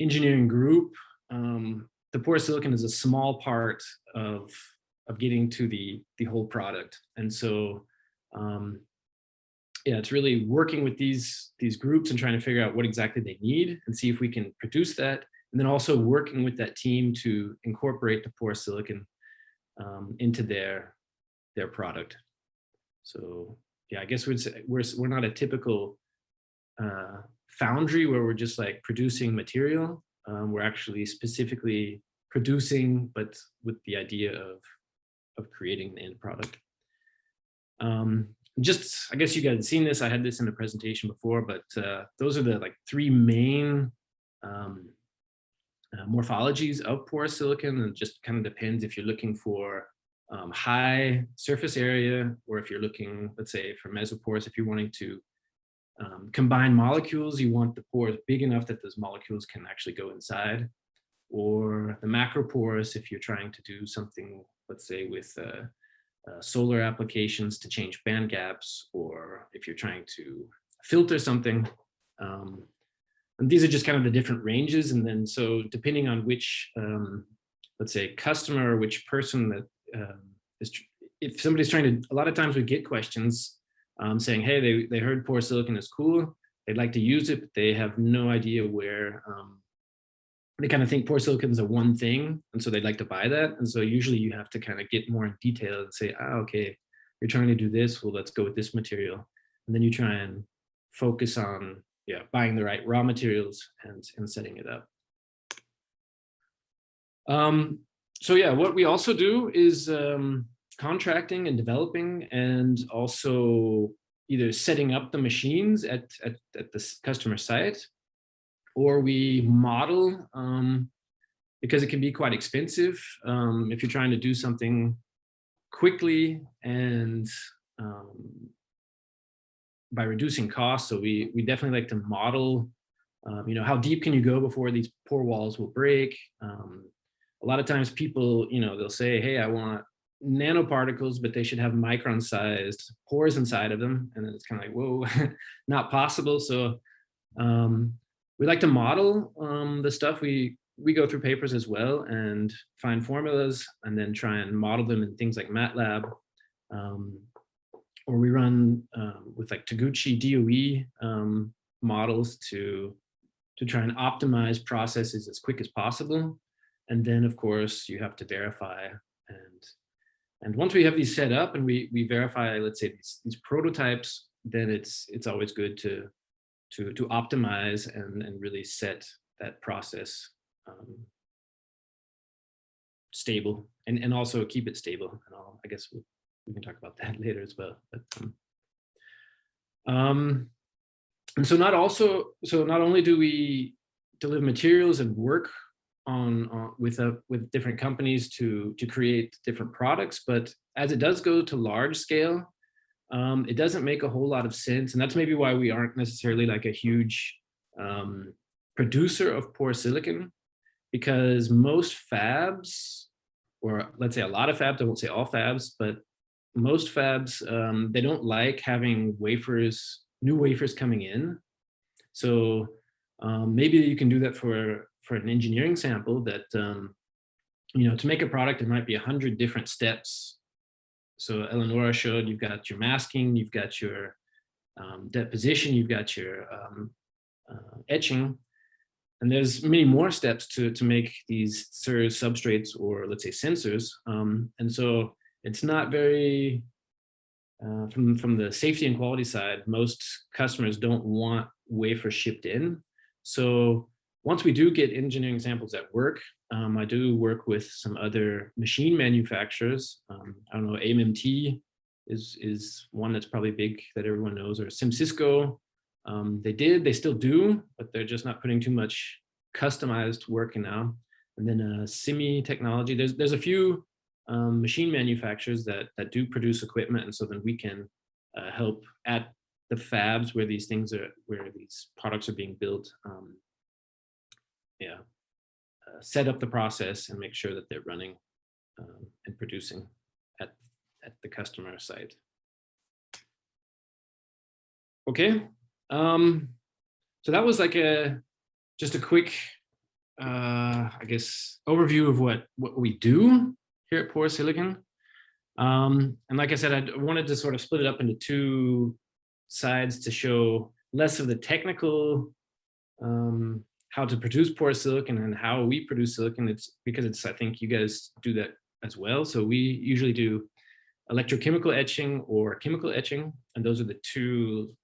engineering group, the porosilicon is a small part of getting to the whole product. And so, yeah, it's really working with these groups and trying to figure out what exactly they need and see if we can produce that. And then also working with that team to incorporate the porosilicon into their product. So yeah, I guess we'd say we're not a typical foundry where we're just like producing material. We're actually specifically producing, but with the idea of creating the end product. Just, I guess you guys have seen this. I had this in the presentation before, but those are the like three main morphologies of porous silicon, and just kind of depends if you're looking for high surface area, or if you're looking, let's say, for mesoporous, if you're wanting to combine molecules, you want the pores big enough that those molecules can actually go inside, or the macroporous if you're trying to do something, let's say, with solar applications to change band gaps, or if you're trying to filter something. And these are just kind of the different ranges. And then so depending on which, let's say, customer or which person that if somebody's trying to, a lot of times we get questions saying, hey, they heard porous silicon is cool, they'd like to use it, but they have no idea where, they kind of think porous silicon is a one thing, and so they'd like to buy that. And so usually you have to kind of get more in detail and say, okay, you're trying to do this, well, let's go with this material. And then you try and focus on, yeah, buying the right raw materials and setting it up. So yeah, what we also do is contracting and developing, and also either setting up the machines at the customer site, or we model, because it can be quite expensive if you're trying to do something quickly and by reducing costs. So we definitely like to model, you know, how deep can you go before these pore walls will break. A lot of times people, you know, they'll say, hey, I want nanoparticles, but they should have micron-sized pores inside of them. And then it's kind of like, whoa, not possible. So we like to model the stuff. We go through papers as well and find formulas and then try and model them in things like MATLAB. Or we run with like Taguchi DOE models to try and optimize processes as quick as possible. And then of course you have to verify, and once we have these set up and we verify, let's say, these prototypes, then it's always good to optimize and really set that process stable and also keep it stable. And I guess we can talk about that later as well. But, and so not only do we deliver materials and work with different companies to create different products, but as it does go to large scale, it doesn't make a whole lot of sense. And that's maybe why we aren't necessarily like a huge producer of porous silicon, because most fabs, or let's say a lot of fabs, I won't say all fabs, but most fabs, they don't like having new wafers coming in. So maybe you can do that for an engineering sample that, you know, to make a product, there might be 100 different steps. So Eleonora showed, you've got your masking, you've got your deposition, you've got your etching, and there's many more steps to make these substrates, or let's say sensors. And so it's not very, from the safety and quality side, most customers don't want wafers shipped in. So once we do get engineering samples that work, I do work with some other machine manufacturers. I don't know, AMMT is one that's probably big that everyone knows, or SimCisco. They still do, but they're just not putting too much customized work in now. And then Simi Technology, there's a few machine manufacturers that do produce equipment, and so then we can help at the fabs where these products are being built. set up the process and make sure that they're running and producing at the customer site. Okay, so that was like just a quick, I guess, overview of what we do here at Pore Silicon. And like I said, I wanted to sort of split it up into two sides to show less of the technical, how to produce Pore Silicon and how we produce silicon. It's because I think you guys do that as well. So we usually do electrochemical etching or chemical etching, and those are the two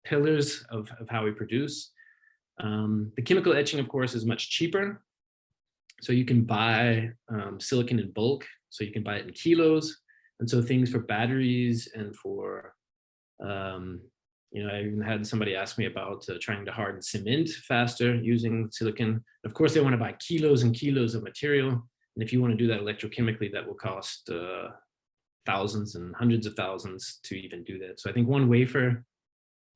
pillars of how we produce. The chemical etching, of course, is much cheaper. So you can buy silicon in bulk. So you can buy it in kilos. And so things for batteries and for, you know, I even had somebody ask me about trying to harden cement faster using silicon. Of course, they want to buy kilos and kilos of material. And if you want to do that electrochemically, that will cost thousands and hundreds of thousands to even do that. So I think one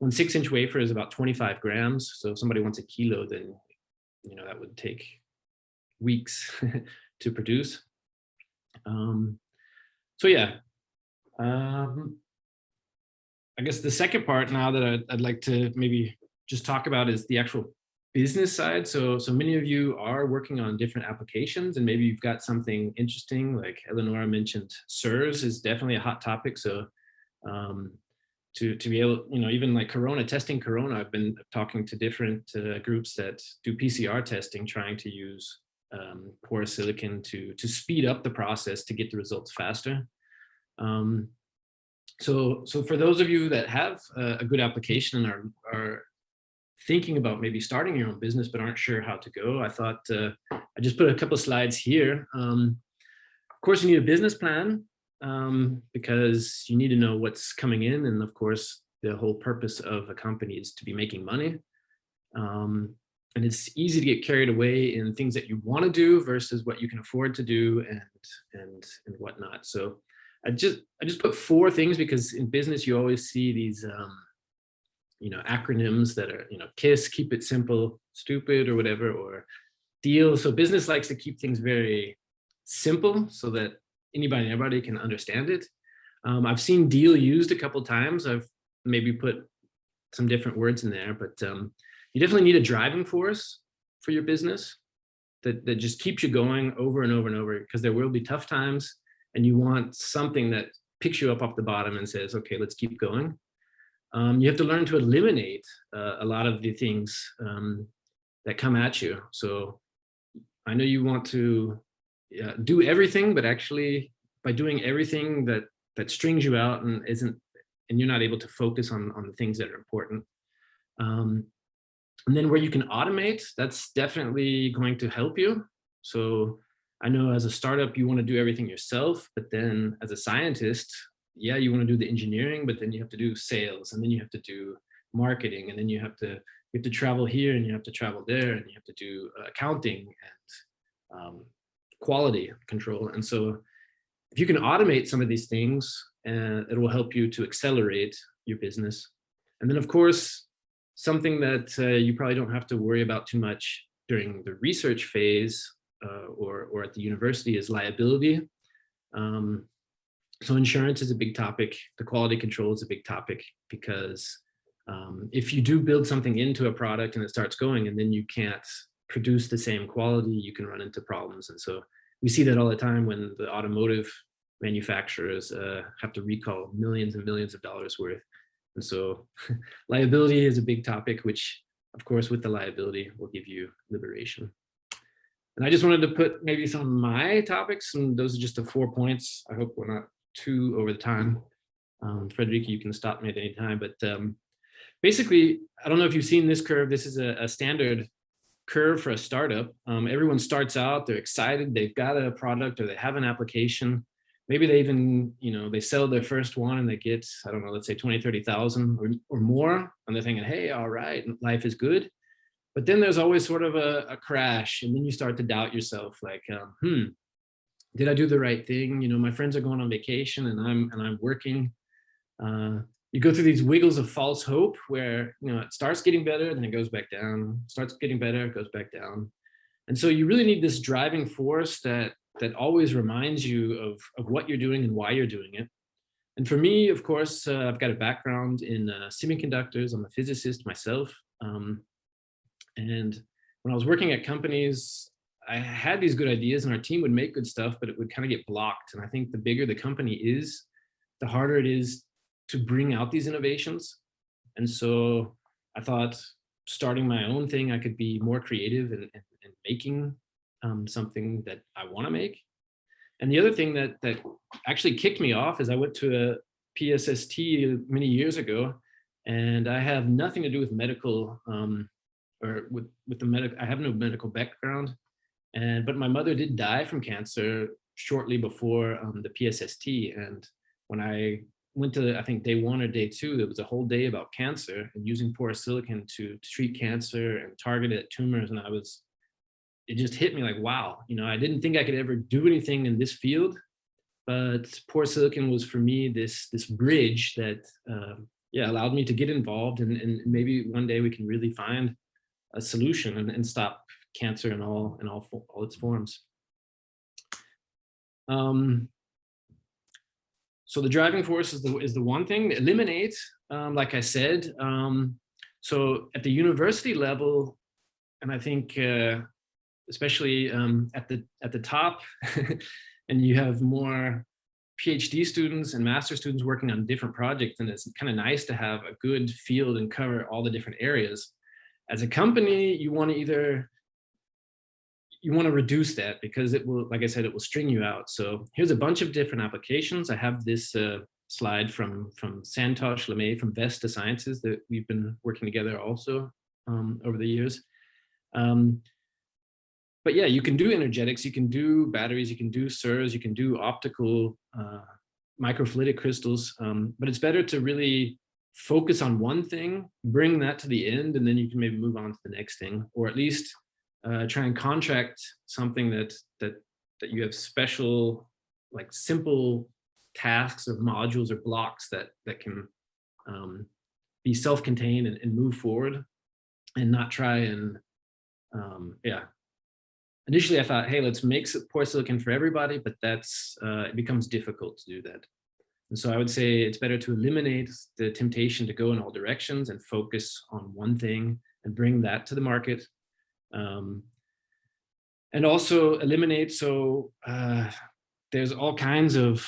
6-inch wafer is about 25 grams. So if somebody wants a kilo, then, you know, that would take weeks to produce. So yeah, I guess the second part now that I'd like to maybe just talk about is the actual business side. So many of you are working on different applications, and maybe you've got something interesting, like Eleonora mentioned, SIRS is definitely a hot topic. So to be able, you know, even like testing Corona, I've been talking to different groups that do PCR testing, trying to use Pore Silicon to speed up the process to get the results faster. So for those of you that have a good application and are thinking about maybe starting your own business but aren't sure how to go, I thought I just put a couple of slides here. Of course, you need a business plan because you need to know what's coming in, and of course, the whole purpose of a company is to be making money. And it's easy to get carried away in things that you want to do versus what you can afford to do and whatnot. So I just put 4 things because in business you always see these you know, acronyms that are, you know, KISS, keep it simple, stupid, or whatever, or DEAL. So business likes to keep things very simple so that anybody and everybody can understand it. I've seen DEAL used a couple times. I've maybe put some different words in there, but you definitely need a driving force for your business that just keeps you going over and over and over, because there will be tough times and you want something that picks you up off the bottom and says, okay, let's keep going. You have to learn to eliminate a lot of the things that come at you. So I know you want to do everything, but actually by doing everything that strings you out and you're not able to focus on the things that are important. And then where you can automate, that's definitely going to help you. So I know as a startup, you want to do everything yourself, but then as a scientist, yeah, you want to do the engineering, but then you have to do sales, and then you have to do marketing, and then you have to travel here and you have to travel there, and you have to do accounting and quality control. And so if you can automate some of these things, it will help you to accelerate your business. And then of course, something that you probably don't have to worry about too much during the research phase or at the university is liability. So insurance is a big topic. The quality control is a big topic, because if you do build something into a product and it starts going and then you can't produce the same quality, you can run into problems. And so we see that all the time when the automotive manufacturers have to recall millions and millions of dollars worth. And so liability is a big topic, which of course with the liability will give you liberation. And I just wanted to put maybe some of my topics, and those are just the 4 points. I hope we're not too over the time. Frederica, you can stop me at any time, but basically, I don't know if you've seen this curve. This is a standard curve for a startup. Everyone starts out, they're excited, they've got a product or they have an application. Maybe they even, you know, they sell their first one and they get, I don't know, let's say 20, 30,000 or more. And they're thinking, hey, all right, life is good. But then there's always sort of a crash, and then you start to doubt yourself, like, did I do the right thing? You know, my friends are going on vacation and I'm working. you go through these wiggles of false hope where, you know, it starts getting better, then it goes back down, starts getting better, it goes back down. And so you really need this driving force that always reminds you of what you're doing and why you're doing it. And for me, of course, I've got a background in semiconductors. I'm a physicist myself. And when I was working at companies, I had these good ideas and our team would make good stuff, but it would kind of get blocked. And I think the bigger the company is, the harder it is to bring out these innovations. And so I thought, starting my own thing, I could be more creative and making something that I want to make. And the other thing that actually kicked me off is I went to a PSST many years ago, and I have nothing to do with medical or with the medical. I have no medical background, but my mother did die from cancer shortly before the PSST. And when I went to, I think, day 1 or day 2, there was a whole day about cancer and using porous silicon to treat cancer and targeted tumors. And it just hit me like, wow, you know, I didn't think I could ever do anything in this field, but porous silicon was for me this bridge that allowed me to get involved, and maybe one day we can really find a solution and stop cancer in all its forms. So the driving force is the one thing. Eliminate, like I said. So at the university level, and I think especially at the top, and you have more PhD students and master students working on different projects, and it's kind of nice to have a good field and cover all the different areas. As a company, you want to reduce that, because it will, like I said, it will string you out. So here's a bunch of different applications. I have this slide from Santosh Lemay from Vesta Sciences that we've been working together also over the years. But yeah, you can do energetics, you can do batteries, you can do SIRS, you can do optical microfluidic crystals, but it's better to really focus on one thing, bring that to the end, and then you can maybe move on to the next thing, or at least try and contract something that you have special, like simple tasks or modules or blocks that can be self-contained and move forward, and not try and Initially, I thought, hey, let's make porous silicon for everybody, but it becomes difficult to do that. And so I would say it's better to eliminate the temptation to go in all directions and focus on one thing and bring that to the market. And also eliminate, so there's all kinds of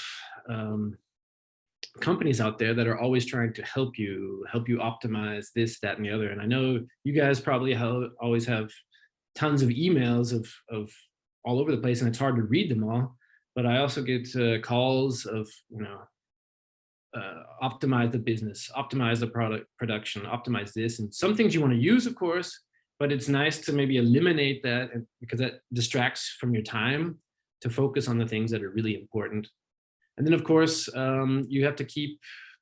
companies out there that are always trying to help you optimize this, that, and the other. And I know you guys probably always have tons of emails of all over the place, and it's hard to read them all. But I also get calls of, optimize the business, optimize the product production, optimize this. And some things you want to use, of course, but it's nice to maybe eliminate that, because that distracts from your time to focus on the things that are really important. And then, of course, you have to keep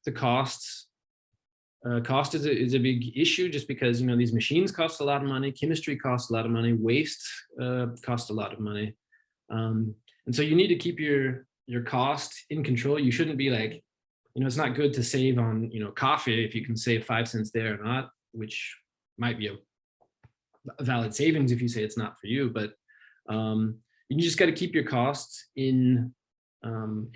the costs. Cost is a big issue, just because, these machines cost a lot of money, chemistry costs a lot of money, waste costs a lot of money. And so you need to keep your cost in control. You shouldn't be like, it's not good to save on, coffee if you can save 5 cents there or not, which might be a valid savings if you say it's not for you. But you just got to keep your costs in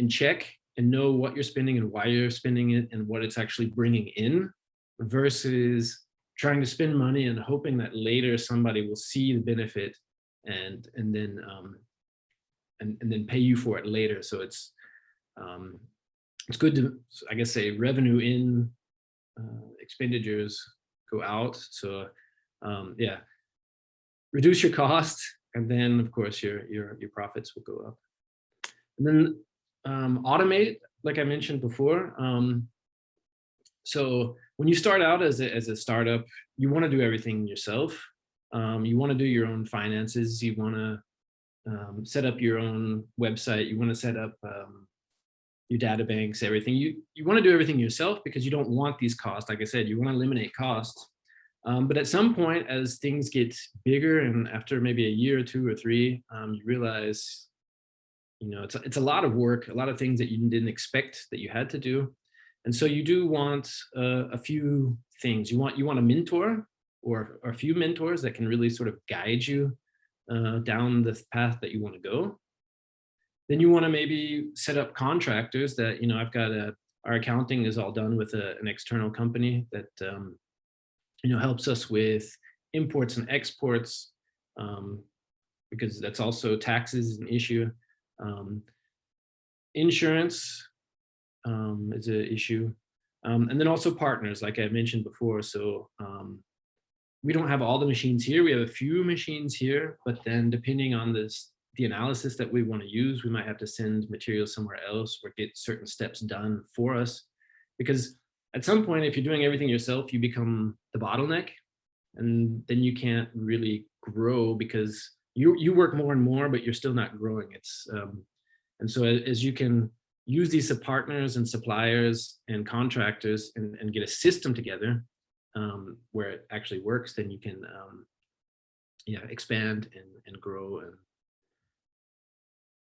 check and know what you're spending and why you're spending it and what it's actually bringing in, versus trying to spend money and hoping that later somebody will see the benefit and then pay you for it later. So it's good to, I guess, say revenue in, expenditures go out. So reduce your cost, and then of course your profits will go up. And then automate, like I mentioned before. So when you start out as a startup, you want to do everything yourself. You want to do your own finances. You want to set up your own website. You want to set up your data banks, everything. You want to do everything yourself, because you don't want these costs. Like I said, you want to eliminate costs. But at some point, as things get bigger, and after maybe a year or 2 or 3, you realize, it's a lot of work, a lot of things that you didn't expect that you had to do. And so you do want a few things. You want a mentor or a few mentors that can really sort of guide you down the path that you want to go. Then you want to maybe set up contractors that, I've got our accounting is all done with an external company that, helps us with imports and exports, because that's also taxes is an issue. Insurance is an issue. And then also partners, like I mentioned before. So we don't have all the machines here. We have a few machines here, but then depending on the analysis that we want to use, we might have to send materials somewhere else or get certain steps done for us. Because at some point, if you're doing everything yourself, you become the bottleneck, and then you can't really grow because you work more and more, but you're still not growing. And so as you can use these partners and suppliers and contractors and get a system together where it actually works, then you can expand and grow.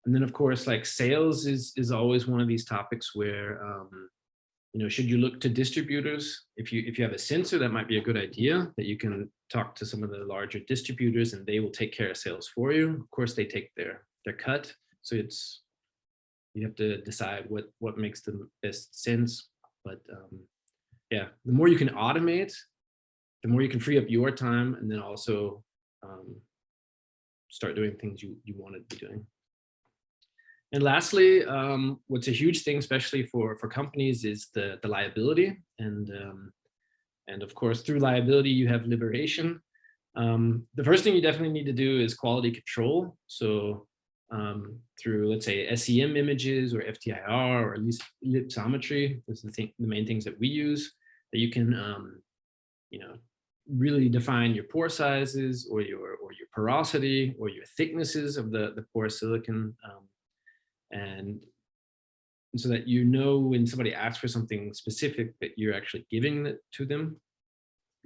And then of course, like sales is always one of these topics where should you look to distributors? If you have a sensor, that might be a good idea, that you can talk to some of the larger distributors and they will take care of sales for you. Of course, they take their cut. So you have to decide what makes the best sense. But the more you can automate, the more you can free up your time, and then also start doing things you want to be doing. And lastly, what's a huge thing, especially for companies, is the liability. And of course, through liability, you have liberation. The first thing you definitely need to do is quality control. So through, let's say, SEM images or FTIR or at least ellipsometry, those are the main things that we use, that you can really define your pore sizes or your porosity or your thicknesses of the porous silicon. And so that when somebody asks for something specific that you're actually giving it to them.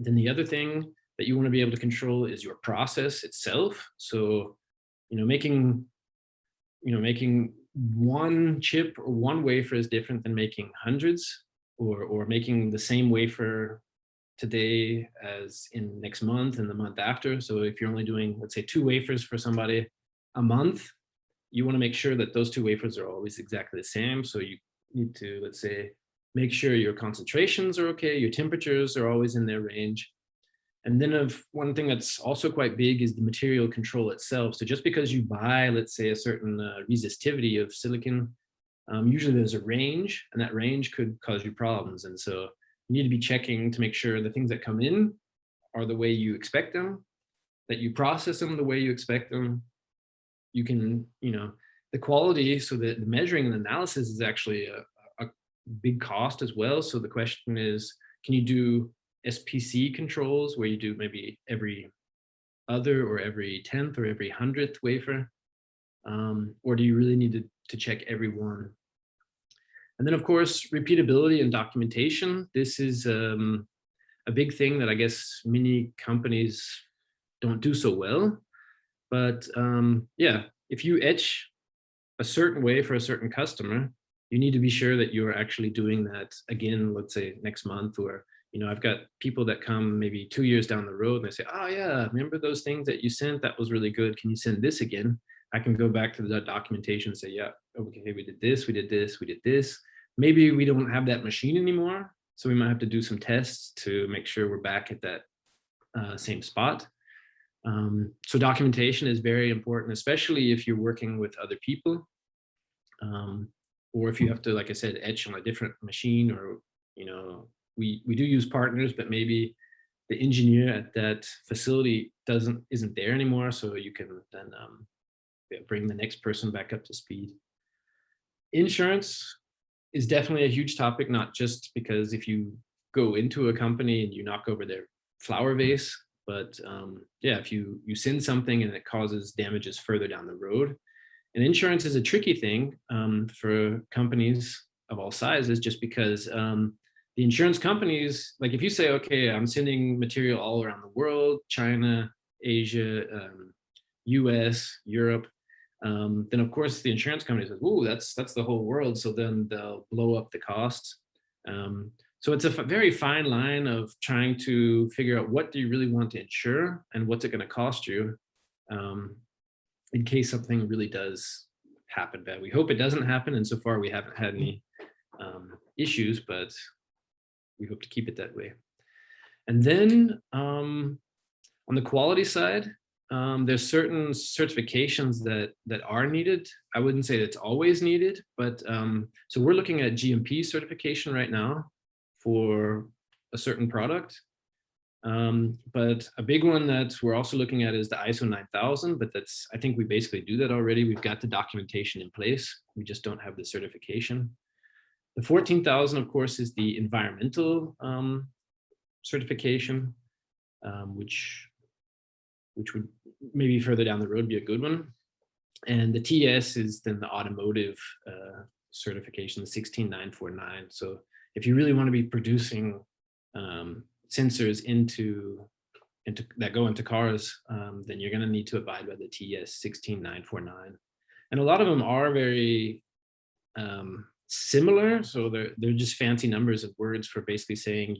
Then the other thing that you want to be able to control is your process itself. So, making one chip or one wafer is different than making hundreds, or making the same wafer today as in next month and the month after. So if you're only doing, let's say, 2 wafers for somebody a month, you want to make sure that those 2 wafers are always exactly the same. So you need to, let's say, make sure your concentrations are okay, your temperatures are always in their range. And then one thing that's also quite big is the material control itself. So just because you buy, let's say, a certain resistivity of silicon, usually there's a range, and that range could cause you problems. And so you need to be checking to make sure the things that come in are the way you expect them, that you process them the way you expect them. You can, the quality, so the measuring and analysis is actually a big cost as well. So the question is, can you do SPC controls where you do maybe every other or every 10th or every 100th wafer? Or do you really need to check every one? And then of course, repeatability and documentation. This is a big thing that I guess many companies don't do so well. But if you etch a certain way for a certain customer, you need to be sure that you're actually doing that again, let's say next month. Or, I've got people that come maybe 2 years down the road and they say, oh yeah, remember those things that you sent? That was really good. Can you send this again? I can go back to the documentation and say, yeah, okay, we did this, we did this, we did this. Maybe we don't have that machine anymore. So we might have to do some tests to make sure we're back at that same spot. So documentation is very important, especially if you're working with other people, or if you have to, like I said, etch on a different machine, or, we do use partners, but maybe the engineer at that facility isn't there anymore. So you can then bring the next person back up to speed. Insurance is definitely a huge topic, not just because if you go into a company and you knock over their flower vase, but if you send something and it causes damages further down the road. And insurance is a tricky thing for companies of all sizes, just because the insurance companies, like if you say, okay, I'm sending material all around the world, China, Asia, US, Europe, then of course the insurance company says, "Ooh, that's the whole world." So then they'll blow up the costs. So it's a very fine line of trying to figure out what do you really want to insure and what's it going to cost you in case something really does happen bad. We hope it doesn't happen, and so far we haven't had any issues, but we hope to keep it that way. And then on the quality side, there's certain certifications that are needed. I wouldn't say that's always needed, but so we're looking at GMP certification right now for a certain product. But a big one that we're also looking at is the ISO 9000, but that's, I think we basically do that already. We've got the documentation in place. We just don't have the certification. The 14,000, of course, is the environmental certification, which would maybe further down the road be a good one. And the TS is then the automotive certification, the 16949. So if you really want to be producing sensors into that go into cars, then you're going to need to abide by the TS 16949. And a lot of them are very similar. So they're just fancy numbers and words for basically saying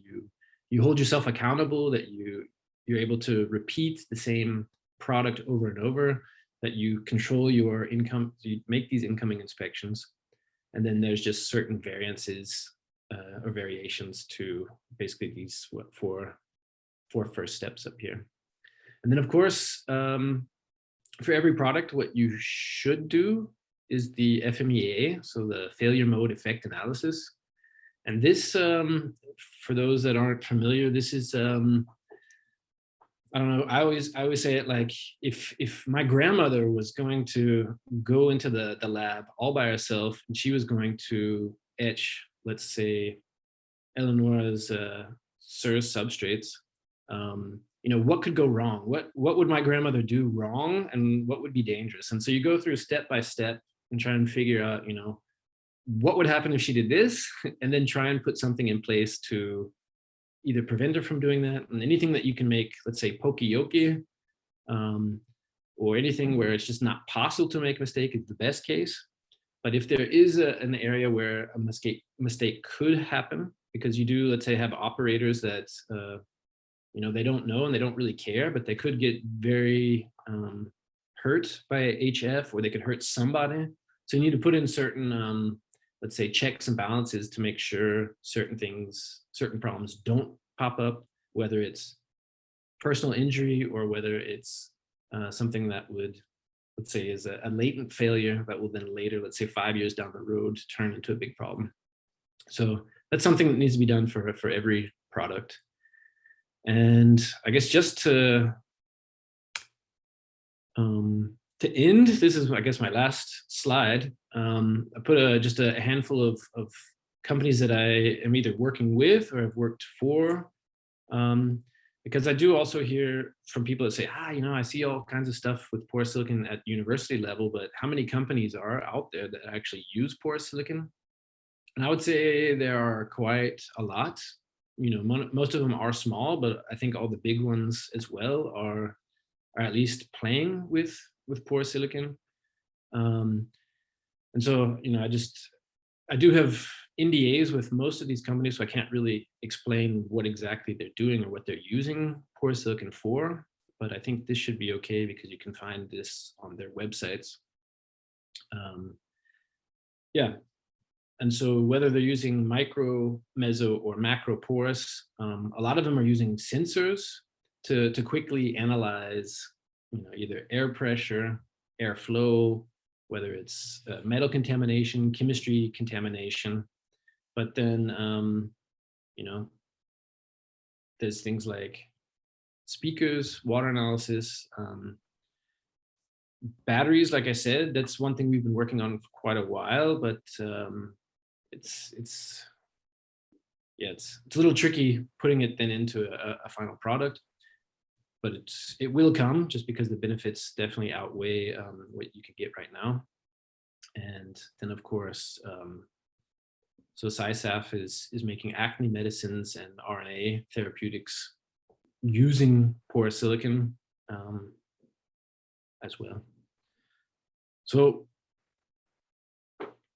you hold yourself accountable, that you're able to repeat the same product over and over, that you control your income, you make these incoming inspections. And then there's just certain variances or variations to basically these four first steps up here. And then of course, for every product, what you should do is the FMEA, so the failure mode effect analysis. And this, for those that aren't familiar, this is, I don't know, I always say it like, if my grandmother was going to go into the lab all by herself and she was going to etch, let's say, Eleonora's SIRS substrates, you know, what could go wrong? What would my grandmother do wrong, and what would be dangerous? And so you go through step by step and try and figure out, you know, what would happen if she did this, and then try and put something in place to either prevent her from doing that. And anything that you can make, let's say, poka-yoke, or anything where it's just not possible to make a mistake is the best case. But if there is an area where a mistake could happen, because you do, let's say, have operators that, you know, they don't know and they don't really care, but they could get very hurt by HF, or they could hurt somebody. So you need to put in certain, let's say, checks and balances to make sure certain things, certain problems don't pop up, whether it's personal injury or whether it's something that would, let's say, is a latent failure that will then later, let's say 5 years down the road, turn into a big problem. So that's something that needs to be done for every product. And I guess just to end, this is, I guess, my last slide. I put just a handful of companies that I am either working with or have worked for, because I do also hear from people that say, you know, I see all kinds of stuff with porous silicon at university level, but how many companies are out there that actually use porous silicon? And I would say there are quite a lot. You know, most of them are small, but I think all the big ones as well are at least playing with porous silicon. And so, you know, I do have NDAs with most of these companies, so I can't really explain what exactly they're doing or what they're using porous silicon for, but I think this should be okay because you can find this on their websites. Yeah. And so whether they're using micro, meso, or macro porous, a lot of them are using sensors to quickly analyze, you know, either air pressure, airflow, whether it's metal contamination, chemistry contamination. But then, you know, there's things like speakers, water analysis, batteries. Like I said, that's one thing we've been working on for quite a while, but it's a little tricky putting it then into a final product, but it will come, just because the benefits definitely outweigh what you could get right now. And then of course, so SciSaf is making acne medicines and RNA therapeutics using porous silicon as well. So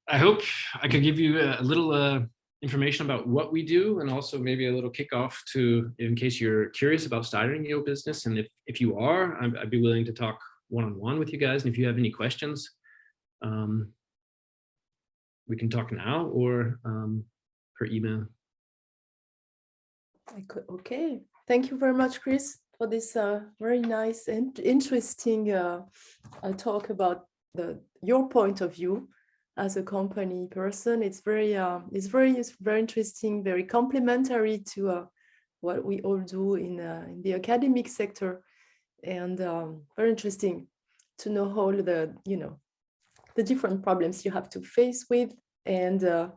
I hope I could give you a little information about what we do, and also maybe a little kickoff to, in case you're curious about starting your business. And if you are, I'd be willing to talk one-on-one with you guys. And if you have any questions, we can talk now or per email. Okay, thank you very much, Chris, for this very nice and interesting talk about your point of view as a company person. It's very interesting, very complementary to what we all do in the academic sector, and very interesting to know all the the different problems you have to face with, and the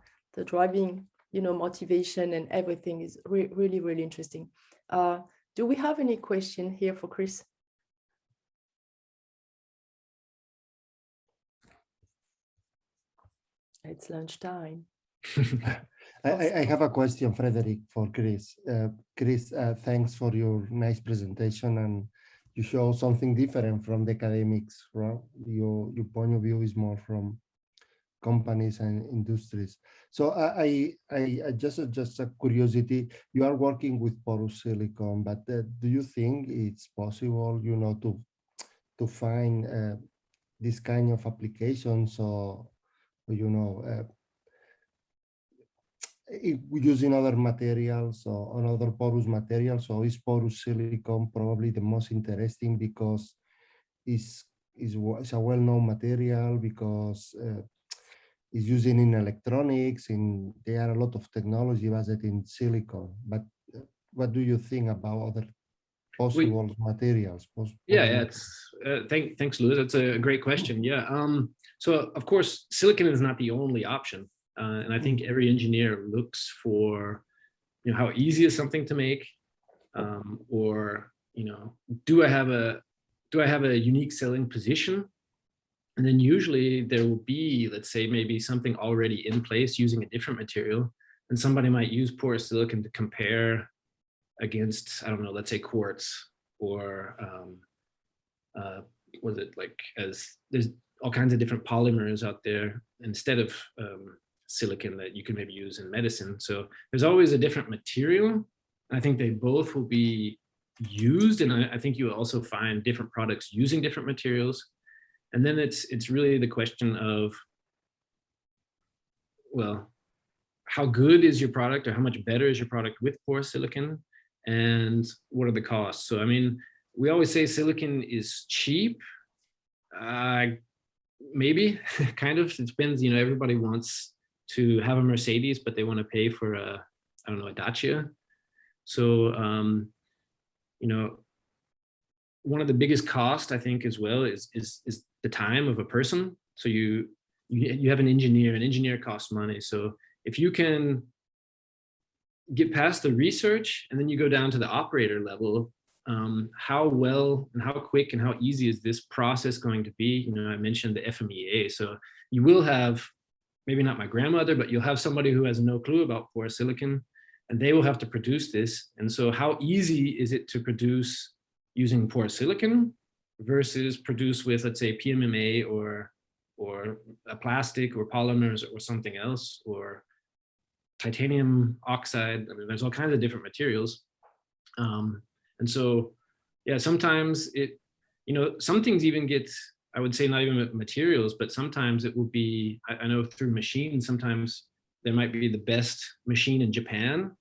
driving motivation and everything is really, really interesting. Do we have any question here for Chris? It's lunchtime. I have a question, Frederick, for Chris. Chris, thanks for your nice presentation, and you show something different from the academics. Right? Your point of view is more from companies and industries. So I just a curiosity. You are working with porous silicon, but do you think it's possible, to find this kind of applications, or using other materials or other porous materials? Or is porous silicon probably the most interesting because it's a well-known material, because it's using in electronics, and there are a lot of technology based in silicon. But what do you think about other possible materials? It's thanks, Louis. That's a great question. Yeah. So of course, silicon is not the only option, and I think every engineer looks for, how easy is something to make, or do I have a unique selling position? And then usually there will be, let's say, maybe something already in place using a different material, and somebody might use porous silicon to compare against, I don't know, let's say quartz, or there's all kinds of different polymers out there instead of silicon that you can maybe use in medicine. So there's always a different material. I think they both will be used, and I think you will also find different products using different materials. And then it's really the question of, well, how good is your product, or how much better is your product with porous silicon, and what are the costs? So, I mean, we always say silicon is cheap. Maybe, kind of, it depends. Everybody wants to have a Mercedes, but they want to pay for a Dacia. So, one of the biggest costs, I think, as well, is the time of a person. So you have an engineer costs money. So if you can get past the research and then you go down to the operator level, how well and how quick and how easy is this process going to be? I mentioned the FMEA. So you will have, maybe not my grandmother, but you'll have somebody who has no clue about porous silicon, and they will have to produce this. And so how easy is it to produce using porous silicon versus produce with, let's say, PMMA or a plastic or polymers or something else, or titanium oxide? I mean, there's all kinds of different materials. And so, yeah, sometimes some things even get, I would say, not even materials, but sometimes it will be, I know through machines, sometimes there might be the best machine in Japan,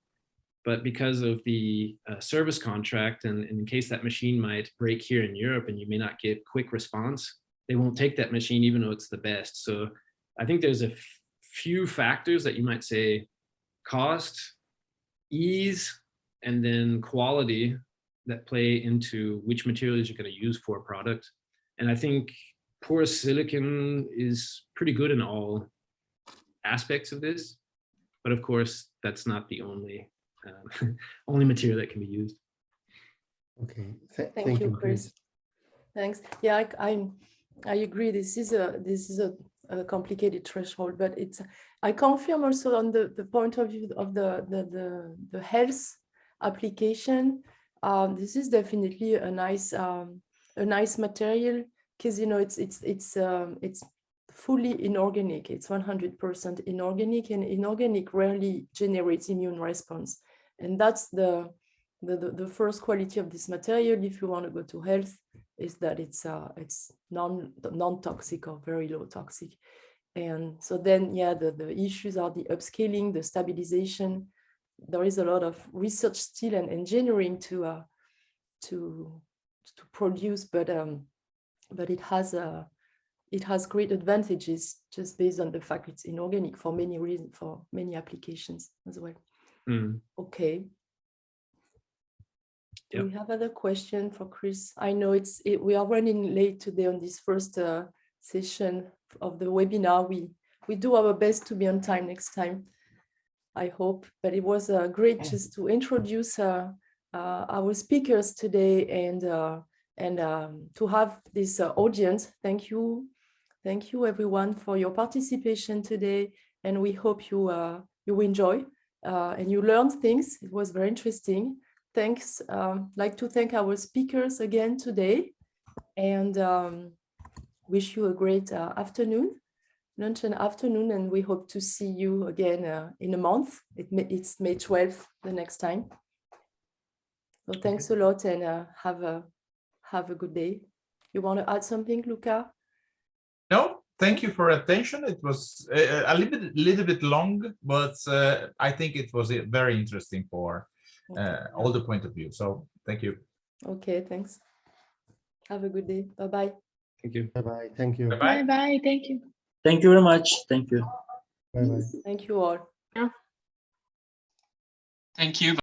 but because of the service contract, and in case that machine might break here in Europe and you may not get quick response, they won't take that machine even though it's the best. So I think there's a few factors that you might say: cost, ease, and then quality, that play into which materials you're going to use for a product. And I think porous silicon is pretty good in all aspects of this, but of course that's not the only material that can be used. Okay, thank you, Chris. Thanks. Yeah, I agree. This is a complicated threshold, but I confirm also on the point of view of the health application. This is definitely a nice material, because it's fully inorganic. It's 100% inorganic, and inorganic rarely generates immune response. And that's the first quality of this material, if you want to go to health, is that it's non-toxic or very low toxic. And so then, yeah, the issues are the upscaling, the stabilization. There is a lot of research still and engineering to produce, but it has great advantages just based on the fact it's inorganic for many reasons, for many applications as well. Okay. Do we have other question for Chris? I know we are running late today on this first session of the webinar. We do our best to be on time next time, I hope. But it was great just to introduce our speakers today and to have this audience. Thank you everyone for your participation today, and we hope you enjoy and you learned things. It was very interesting. Thanks. Like to thank our speakers again today, and wish you a great lunch and afternoon, and we hope to see you again in a month. It's May 12th the next time. So thanks a lot, and have a good day. You want to add something, Luca? No, thank you for attention. It was a little bit long, but I think it was very interesting for all the point of view. So thank you. Okay, thanks. Have a good day. Bye-bye. Thank you. Bye-bye. Thank you. Bye-bye. Bye-bye. Thank you. Thank you very much. Thank you. Bye-bye. Thank you all. Thank you.